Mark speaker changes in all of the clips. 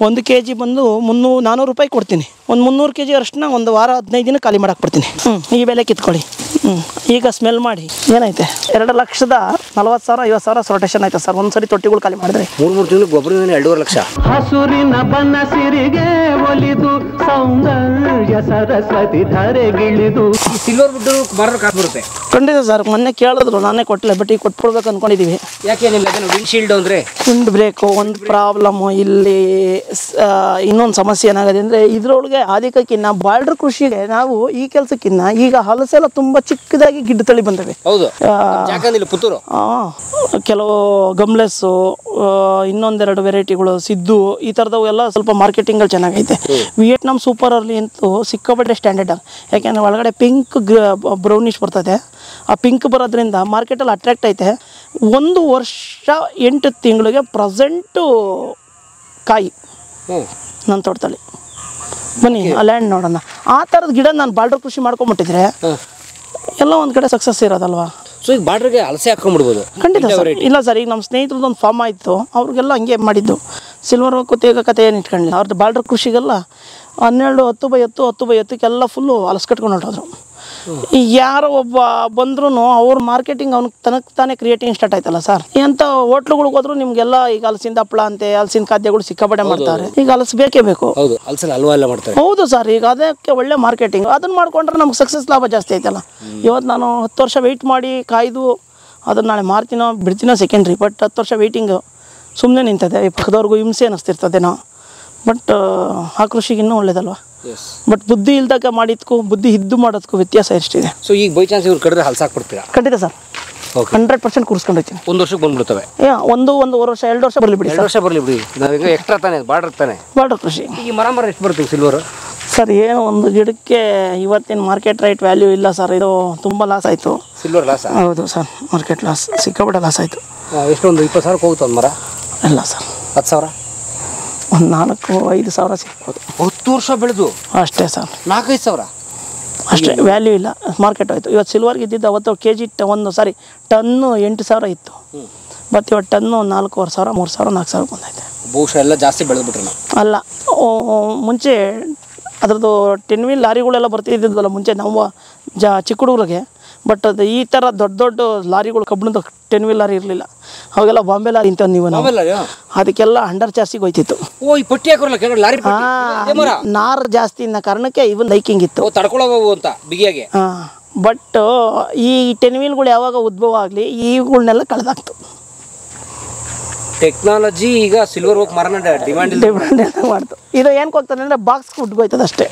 Speaker 1: 1 kg ಬಂದು 400 ರೂಪಾಯಿ ಕೊಡ್ತೀನಿ. ಒಂದು 300 kg ಅರಿಶಿನ ಒಂದು ವಾರ 15 ದಿನ ಖಾಲಿ ಮಾಡಕ್ಕೆ ಬಿಡ್ತೀನಿ. ಈ ಬೆಲೆ ಕಿತ್ಕೊಳ್ಳಿ. ಈಗ ಸ್ಮೆಲ್ ಮಾಡಿ ಏನೈತೆ 2,40,000 50,000 ರೊಟೇಷನ್ ಆಯ್ತು ಸರ್. ಒಂದ್ಸರಿ ತೊಟ್ಟಿಗಳು ಖಾಲಿ ಮಾಡಿದ್ರೆ
Speaker 2: 3 ತಿಂಗಳು ಗೊಬ್ಬರ 2.5 ಲಕ್ಷ.
Speaker 3: ಹಸುರಿನ ಬನಸಿರಿಗೆ ಒಲಿದು ಸೌಂದರ್ಯ ಸರಸ್ವತಿ ಧರೆಗಿಳಿದು
Speaker 2: ಸಿಲ್ವರ್ ವುಡ್ ಮಾರೋ ಕಾಸು ಬರುತ್ತೆ.
Speaker 1: ಖಂಡಿತ ಸರ್. ಮೊನ್ನೆ ಕೇಳಿದ್ರು, ನಾನೇ ಕೊಟ್ಟಿಲ್ಲ, ಬಟ್ ಈಗ ಕೊಟ್ಬಿಡ್ಬೇಕು ಅನ್ಕೊಂಡಿದೀವಿ.
Speaker 2: ಯಾಕೆ ವಿಂಡ್ಶೀಲ್ಡ್ ಅಂದ್ರೆ
Speaker 1: ವಿಂಡ್ ಬ್ರೇಕು ಒಂದು ಪ್ರಾಬ್ಲಮ್ಮು. ಇಲ್ಲಿ ಇನ್ನೊಂದು ಸಮಸ್ಯೆ ಏನಾಗಿದೆ ಅಂದರೆ ಇದರೊಳಗೆ ಆದಿಕಕ್ಕಿನ್ನ ಬಾರ್ಡರ್ ಕೃಷಿಗೆ ನಾವು ಈ ಕೆಲಸಕ್ಕಿನ್ನ ಈಗ ಹಲಸೆಲ್ಲ ತುಂಬ ಚಿಕ್ಕದಾಗಿ ಗಿಡ್ಡ ತಳಿ ಬಂದವೆ.
Speaker 2: ಹೌದು, ಪುತ್ತೂರು
Speaker 1: ಕೆಲವು ಗಮ್ಲೆಸ್ಸು, ಇನ್ನೊಂದೆರಡು ವೆರೈಟಿಗಳು ಸಿದ್ದು, ಈ ಥರದವು ಎಲ್ಲ ಸ್ವಲ್ಪ ಮಾರ್ಕೆಟಿಂಗಲ್ಲಿ ಚೆನ್ನಾಗೈತೆ. ವಿಯೆಟ್ನಾಂ ಸೂಪರ್ ಅರ್ಲಿ ಅಂತೂ ಸಿಕ್ಕಾಪಟ್ಟೆ ಸ್ಟ್ಯಾಂಡರ್ಡ್. ಯಾಕೆಂದರೆ ಒಳಗಡೆ ಪಿಂಕ್ ಬ್ರೌನಿಶ್ ಬರ್ತದೆ. ಆ ಪಿಂಕ್ ಬರೋದ್ರಿಂದ ಮಾರ್ಕೆಟಲ್ಲಿ ಅಟ್ರಾಕ್ಟ್ ಐತೆ. 1 ವರ್ಷ 8 ತಿಂಗಳಿಗೆ ಪ್ರೆಸೆಂಟು ಕಾಯಿ ನನ್ನ ತೋಟದಲ್ಲಿ. ಬನ್ನಿ ಆ ಲ್ಯಾಂಡ್ ನೋಡೋಣ. ಆ ಥರದ ಗಿಡ ನಾನು ಬಾರ್ಡರ್ ಕೃಷಿ ಮಾಡ್ಕೊಂಬಿಟ್ಟಿದ್ರೆ ಎಲ್ಲ ಒಂದು ಕಡೆ ಸಕ್ಸಸ್ ಇರೋದಲ್ವಾ.
Speaker 2: ಸೊ ಈಗ ಬಾರ್ಡ್ರಿಗೆ ಹಲಸೆ ಹಾಕೊಂಡ್ಬಿಡ್ಬೋದು.
Speaker 1: ಖಂಡಿತ ಸರ್. ಇಲ್ಲ ಸರ್, ಈಗ ನಮ್ಮ ಸ್ನೇಹಿತರದ್ದು ಒಂದು ಫಾರ್ಮ್ ಆಯಿತು, ಅವ್ರಿಗೆಲ್ಲ ಹಂಗೆ ಮಾಡಿದ್ದು. ಸಿಲ್ವರ್ ಕುತ್ತೇಗ ಕತೆ ಏನು ಇಟ್ಕೊಂಡಿಲ್ಲ. ಅವ್ರದ್ದು ಬಾರ್ಡರ್ ಕೃಷಿಗೆಲ್ಲ 12 10x10 10x10ಕ್ಕೆಲ್ಲ ಫುಲ್ಲು ಹಲಸು ಕಟ್ಕೊಂಡು ಹೊರಟೋದ್ರು. ಈಗ ಯಾರೋ ಒಬ್ಬ ಬಂದ್ರೂ ಅವ್ರ ಮಾರ್ಕೆಟಿಂಗ್ ಅವ್ನಿಗೆ ತನಕ್ಕೆ ತಾನೇ ಕ್ರಿಯೇಟಿಂಗ್ ಸ್ಟಾರ್ಟ್ ಆಯ್ತಲ್ಲ ಸರ್. ಎಂಥ ಹೋಟ್ಲುಗಳಿಗೆ ಹೋದ್ರು ನಿಮಗೆಲ್ಲ ಈಗ ಹಲಸಿಂದ ಹಪ್ಪಳ ಅಂತೆ, ಹಲಸಿನ ಖಾದ್ಯಗಳು ಸಿಕ್ಕಾಪಟ್ಟೆ ಮಾಡ್ತಾರೆ. ಈಗ ಹಲಸು ಬೇಕೇ ಬೇಕು. ಹೌದು ಸರ್. ಈಗ ಅದಕ್ಕೆ ಒಳ್ಳೆ ಮಾರ್ಕೆಟಿಂಗ್. ಅದನ್ನ ಮಾಡ್ಕೊಂಡ್ರೆ ನಮ್ಗೆ ಸಕ್ಸಸ್ ಲಾಭ ಜಾಸ್ತಿ ಐತಲ್ಲ. ಇವತ್ತು ನಾನು 10 ವರ್ಷ ವೆಯ್ಟ್ ಮಾಡಿ ಕಾಯ್ದು ಅದನ್ನ ನಾಳೆ ಮಾರ್ತೀನೋ ಬಿಡ್ತೀನೋ ಸೆಕೆಂಡ್ರಿ. ಬಟ್ 10 ವರ್ಷ ವೆಯ್ಟಿಂಗ್ ಸುಮ್ಮನೆ ನಿಂತದೆ. ಪಕ್ಕದವ್ರಿಗೂ ಹಿಂಸೆ ಅನ್ನಿಸ್ತಿರ್ತದೇನೋ. ಬಟ್ ಆ ಕೃಷಿಗೆ ಇನ್ನೂ ಒಳ್ಳೇದಲ್ವಾ. ಬಟ್ ಬುದ್ಧಿ ಇಲ್ದಾಗ ಮಾಡಿದ್ಕೂ ಬುದ್ಧಿ ಇದ್ದು ಮಾಡೋದಕ್ಕೂ ವ್ಯತ್ಯಾಸ ಎಷ್ಟಿದೆ.
Speaker 2: ಸೊ ಈಗ ಬೈ ಚಾನ್ಸ್ ಇವ್ರು ಕಡಿದ್ರೆ ಹಲಸು ಹಾಕ್ಬಿಡ್ತೀರಾ?
Speaker 1: ಖಂಡಿತ ಸರ್. 100% ಕೂರಿಸ್ಕೊಂಡಿರ್ತೀನಿ.
Speaker 2: 1 ವರ್ಷಕ್ಕೆ ಬಂದ್ಬಿಡ್ತವೆ.
Speaker 1: ಒಂದೂವರೆ ವರ್ಷ 2 ವರ್ಷ ಬರಲಿ ಬಿಡಿ.
Speaker 2: 2 ವರ್ಷ ಬರಲಿ ಬಿಡಿ. ನಾವೀಗ ಎಕ್ಸ್ಟ್ರಾ ತಾನೆ ಬಾರ್ಡರ್ ತಾನೆ
Speaker 1: ಬಾರ್ಡರ್ ಕೃಷಿ.
Speaker 2: ಈಗ ಮರ ಎಷ್ಟು ಬರ್ತೀವಿ ಸಿಲ್ವರ್
Speaker 1: ಸರ್? ಏನು ಒಂದು ಗಿಡಕ್ಕೆ ಇವತ್ತಿನ ಮಾರ್ಕೆಟ್ ರೈಟ್ ವ್ಯಾಲ್ಯೂ ಇಲ್ಲ ಸರ್. ಇದು ತುಂಬ ಲಾಸ್ ಆಯಿತು.
Speaker 2: Silver loss?
Speaker 1: ಹೌದು ಸರ್, ಮಾರ್ಕೆಟ್ ಲಾಸ್ ಸಿಕ್ಕಾಪಟ್ಟೆ ಲಾಸ್ ಆಯಿತು.
Speaker 2: ಎಷ್ಟೊಂದು 20,000 ಹೋಗುತ್ತೆ ಒಂದು ಮರ?
Speaker 1: ಇಲ್ಲ ಸರ್,
Speaker 2: 10,000,
Speaker 1: ಒಂದು 4-5 ಸಾವಿರ ಸಿಗ್ಬೋದು.
Speaker 2: 10 ವರ್ಷ ಬೆಳೆದು ಅಷ್ಟೇ
Speaker 1: ಸರ್.
Speaker 2: 4-5 ಸಾವಿರ
Speaker 1: ಅಷ್ಟೇ, ವ್ಯಾಲ್ಯೂ ಇಲ್ಲ. ಮಾರ್ಕೆಟ್ ಆಯಿತು. ಇವತ್ತು ಸಿಲ್ವರ್ಗೆ ಇದ್ದಿದ್ದು ಅವತ್ತು KG ಟನ್ನು 8,000 ಇತ್ತು. ಬಟ್ ಇವತ್ತು ಟನ್ನು 4,500 3,000 4,000 ಬಂದೈತೆ.
Speaker 2: ಬಹುಶಃ ಎಲ್ಲ ಜಾಸ್ತಿ ಬೆಳೆದ್ಬಿಟ್ರೆ
Speaker 1: ಅಲ್ಲ. ಮುಂಚೆ ಅದರದ್ದು 10 ವೀಲ್ ಲಾರಿಗಳೆಲ್ಲ ಬರ್ತಿದ್ದಿದ್ದಲ್ಲ ಮುಂಚೆ ನಾವು ಚಿಕ್ಕ ಹುಡುಗರಿಗೆ. ಬಟ್ ಅದು ಈ ಥರ ದೊಡ್ಡ ದೊಡ್ಡ ಲಾರಿಗಳು, ಕಬ್ಬಿಣದ 10 ವೀಲ್ ಲಾರಿ ಇರಲಿಲ್ಲ. ಅವಾಗೆಲ್ಲ ಬಾಂಬೆ ಲಾರಿ ಇಂತ ನೀವು ಅದಕ್ಕೆಲ್ಲ ಅಂಡರ್ ಚಾರ್ಸಿಗೆ ಹೋಯ್ತಿತ್ತು. ನಾರು ಜಾಸ್ತಿ ಇನ್ನ ಕಾರಣಕ್ಕೆ ಇವನ್ ಲೈಕಿಂಗ್ ಇತ್ತು, ಬಟ್ ಈ 10 ವೀಲ್ಗಳು ಯಾವಾಗ ಉದ್ಭವ ಆಗಲಿ ಇವುಗಳನ್ನೆಲ್ಲ ಕಳೆದಾಕ್ತು.
Speaker 2: ಟೆಕ್ನಾಲಜಿ ಈಗ ಸಿಲ್ವರ್ ವರ್ಕ್ ಮರನ ಡಿಮಾಂಡ್
Speaker 1: ಮಾಡ್ತು. ಇದು ಏನಕ್ಕೆ ಹೋಗ್ತದೆ ಅಂದ್ರೆ ಬಾಕ್ಸ್ ವುಡ್ ಹೋಯ್ತದೆ ಅಷ್ಟೇ.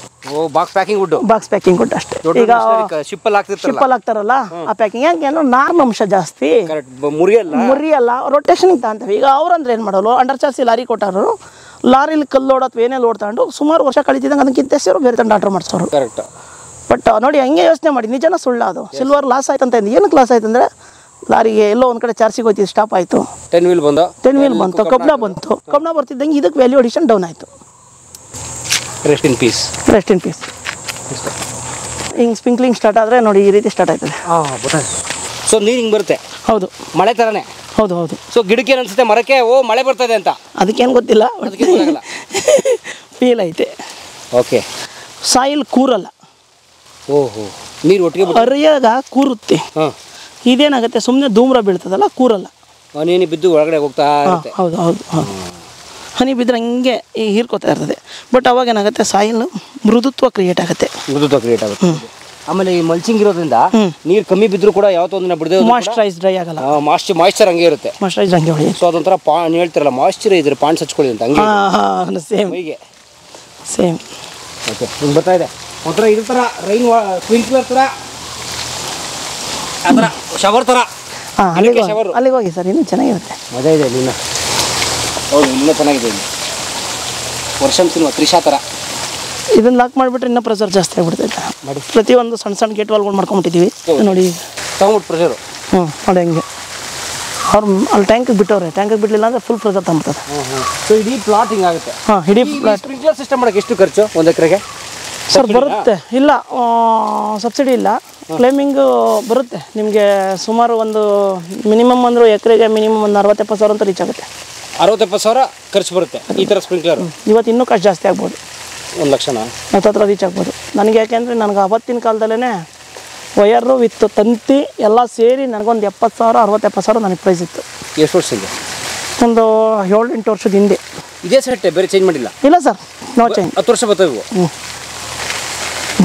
Speaker 2: ಬಾಕ್ಸ್ ಪ್ಯಾಕಿಂಗ್ ವುಡ್
Speaker 1: ಅಷ್ಟೇ. ಈಗ ಶಿಪ್ಪಲ್ಲಿ ಹಾಕ್ತಾರಲ್ಲ ಆ ಪ್ಯಾಕಿಂಗ್ ಯಾಕೆ ನಾರ್ಮ ಅಂಶ ಜಾಸ್ತಿ, ಮುರಿಯಲ್ಲ, ರೊಟೇಷನ್ ತಗೊಂತವೆ. ಈಗ ಅವ್ರಂದ್ರೆ ಏನು ಮಾಡೋರು, ಅಂಡರ್ ಚಾರ್ಸಿ ಲಾರಿ ಕೊಟ್ಟಾರು, ಲಾರಿಲಿ ಕಲ್ಲು ಲೋಡ್ ಅಥವಾ ಏನೇ ಲೋಡ್ ತಗೊಂಡು ಸುಮಾರು ವರ್ಷ ಕಳಿತಿದ್ದಂಗೆ ಅದಕ್ಕಿಂತ ಸೇರು ಬೇರೆ ತಂಡ ಆರ್ಡರ್ ಮಾಡಿಸೋರು. ಬಟ್ ನೋಡಿ ಹಂಗೆ ಯೋಚನೆ ಮಾಡಿ, ನಿಜನ ಸುಳ್ಳ ಅದು. ಸಿಲ್ವರ್ ಲಾಸ್ ಆಯ್ತಂತ ಏನಕ್ಕೆ ಲಾಸ್ ಆಯ್ತು ಅಂದ್ರೆ ಲಾರಿಗೆ ಎಲ್ಲೋ ಒಂದು ಕಡೆ ಚಾರ್ಸಿಗೆ ಹೋಯ್ತಿದ್ದು, ಸ್ಟಾಪ್ ಆಯಿತು.
Speaker 2: 10 ವೀಲ್
Speaker 1: ಬಂತು, ಕಬ್ಣ ಬರ್ತಿದ್ದಂಗೆ ಇದಕ್ಕೆ ವ್ಯಾಲ್ಯೂ ಅಡಿಷನ್ ಡೌನ್ ಆಯಿತು.
Speaker 2: Rest in peace.
Speaker 1: ಹಿಂಗೆ ಸ್ಪ್ರಿಂಕ್ಲಿಂಗ್ ಸ್ಟಾರ್ಟ್ ಆದರೆ ನೋಡಿ ಈ ರೀತಿ ಸ್ಟಾರ್ಟ್ ಆಯ್ತದೆ.
Speaker 2: ಸೊ ನೀರು ಹಿಂಗೆ ಬರುತ್ತೆ.
Speaker 1: ಹೌದು,
Speaker 2: ಮಳೆ ಥರನೇ.
Speaker 1: ಹೌದು.
Speaker 2: ಸೊ ಗಿಡಕ್ಕೆ ಏನು ಅನಿಸುತ್ತೆ, ಮರಕ್ಕೆ ಮಳೆ ಬರ್ತದೆ ಅಂತ?
Speaker 1: ಅದಕ್ಕೇನು ಗೊತ್ತಿಲ್ಲ, ಫೀಲ್ ಐತೆ.
Speaker 2: ಓಕೆ.
Speaker 1: ಸಾಯಿಲ್ ಕೂರಲ್ಲ.
Speaker 2: ಓಹೋ, ನೀರು ಒಟ್ಟಿಗೆ
Speaker 1: ಅರಿಯಾಗ ಕೂರುತ್ತೆ. ಇದೇನಾಗುತ್ತೆ, ಸುಮ್ಮನೆ ಧೂಮ್ರ ಬೀಳ್ತದಲ್ಲ, ಕೂರಲ್ಲ.
Speaker 2: ಹನಿ ಬಿದ್ದು ಒಳಗಡೆ ಹೋಗ್ತಾ ಇರುತ್ತೆ.
Speaker 1: ಹೌದು. ಹನಿ ಬಿದ್ದರೆ ಹಂಗೆ ಹೀರ್ಕೋತಾ ಇರ್ತದೆ. ಬಟ್ ಅವಾಗ ಏನಾಗುತ್ತೆ, ಸಾಯಿಲ್ ಮೃದುತ್ವ ಕ್ರಿಯೇಟ್ ಆಗುತ್ತೆ.
Speaker 2: ಆಮೇಲೆ ಈ ಮಲ್ಚಿಂಗ್ ಇರೋದ್ರಿಂದ ನೀರು ಕಮ್ಮಿ ಬಿದ್ದರೂ ಕೂಡ ಯಾವತ್ತೋ ಒಂದಿನ ಬಿಡದೆ
Speaker 1: ಮಾಯ್ಶ್ಚರೈಸ್ ಡ್ರೈ ಆಗಲ್ಲ.
Speaker 2: ಮಾಯ್ಶ್ಚರ್ ಹಂಗೆ ಇರುತ್ತೆ.
Speaker 1: ಹಂಗೆ ಹೊಳಿ.
Speaker 2: ಸೊ ಅದೊಂಥರ ನೀವು ಹೇಳ್ತಿರಲ್ಲ ಮಾಯ್ಶ್ಚರೈಸರ್, ಪಾಂಡ್ಸ್ ಹಚ್ಕೊಳ್ಳಿ ಅಂತ, ಹಂಗೆ ಸೇಮ್ ಹೀಗೆ
Speaker 1: ಸೇಮ್.
Speaker 2: ಓಕೆ, ಹಿಂಗೆ ಬರ್ತಾ ಇದೆ ಒಂಥರ ಇದ್ರ ಥರ ರೈನ್ ಸ್ಪ್ರಿಂಕ್ಲರ್ ಥರ, ಆ ಥರ ಶವರ್ ಥರ.
Speaker 1: ಅಲ್ಲಿಗೆ ಹೋಗಿ ಸರ್, ಇನ್ನೂ ಚೆನ್ನಾಗಿರುತ್ತೆ.
Speaker 2: ಮಜಾ ಇದೆ ಇಲ್ಲಿನ. ಹೌದು, ಇನ್ನೂ ಚೆನ್ನಾಗಿದೆ ಇಲ್ಲಿ. ವರ್ಷಂ ಸಿನಿಮಾ ತ್ರಿಷಾ ಥರ.
Speaker 1: ಇದನ್ನ ಲಾಕ್ ಮಾಡಿಬಿಟ್ರೆ ಇನ್ನೂ ಪ್ರೆಷರ್ ಜಾಸ್ತಿ ಆಗ್ಬಿಡ್ತೈತೆ. ಪ್ರತಿಯೊಂದು ಸಣ್ಣ ಗೇಟ್ ವಾಲ್ಗಳು ಮಾಡ್ಕೊಂಬಿಟ್ಟಿದ್ದೀವಿ ನೋಡಿ.
Speaker 2: ತಗೊಂಬಿಟ್ಟು ಪ್ರೆಷರು
Speaker 1: ನೋಡಿ ಹಂಗೆ ಅವ್ರು ಅಲ್ಲಿ ಟ್ಯಾಂಕಿಗೆ ಬಿಟ್ಟವ್ರೆ. ಟ್ಯಾಂಕಿಗೆ ಬಿಡಲಿಲ್ಲ ಅಂದರೆ ಫುಲ್ ಪ್ರೆಷರ್ ತಗೊಂಬಿಡ್ತದೆ.
Speaker 2: ಸೊ ಇಡೀ ಪ್ಲಾಟ್ ಹಿಂಗಾಗುತ್ತೆ.
Speaker 1: ಇಡೀ ಪ್ಲಾಟ್.
Speaker 2: ಸ್ಪ್ರಿಂಕ್ಲರ್ ಸಿಸ್ಟಮ್ ಮಾಡೋಕ್ಕೆ ಎಷ್ಟು ಖರ್ಚು 1 ಎಕರೆಗೆ?
Speaker 1: ಸರ್ ಬರುತ್ತೆ, ಇಲ್ಲ ಸಬ್ಸಿಡಿ ಇಲ್ಲ, ಕ್ಲೈಮಿಂಗು ಬರುತ್ತೆ ನಿಮಗೆ. ಸುಮಾರು ಒಂದು ಮಿನಿಮಮ್ ಅಂದರೂ ಎಕರೆಗೆ ಮಿನಿಮಮ್ ಒಂದು 60-70 ಸಾವಿರ ಅಂತ ರೀಚ್ ಆಗುತ್ತೆ.
Speaker 2: 60,000-70,000 ಖರ್ಚು ಬರುತ್ತೆ ಈ ಥರ ಸ್ಪ್ರಿಂಕ್ಲರ್.
Speaker 1: ಇವತ್ತು ಇನ್ನೂ ಖರ್ಚು ಜಾಸ್ತಿ ಆಗ್ಬೋದು,
Speaker 2: 1 ಲಕ್ಷನಾ
Speaker 1: ಹತ್ರ ರೀಚ್ ಆಗ್ಬೋದು ನನಗೆ. ಯಾಕೆಂದರೆ ನನಗೆ ಅವತ್ತಿನ ಕಾಲದಲ್ಲೇ ವಯರು ವಿತ್ ತಂತಿ ಎಲ್ಲ ಸೇರಿ ನನಗೊಂದು 70,000-60,000 ನನಗೆ ಪ್ರೈಸ್ ಇತ್ತು.
Speaker 2: ಎಷ್ಟು ವರ್ಷದಿಂದ?
Speaker 1: ಒಂದು 7-8 ವರ್ಷದ ಹಿಂದೆ.
Speaker 2: ಇದೇ ಸೆಟ್ಟೆ, ಬೇರೆ ಚೇಂಜ್ ಮಾಡಿಲ್ಲ?
Speaker 1: ಇಲ್ಲ ಸರ್, ನೋ ಚೇಂಜ್.
Speaker 2: 10 ವರ್ಷ ಬರ್ತವೆ.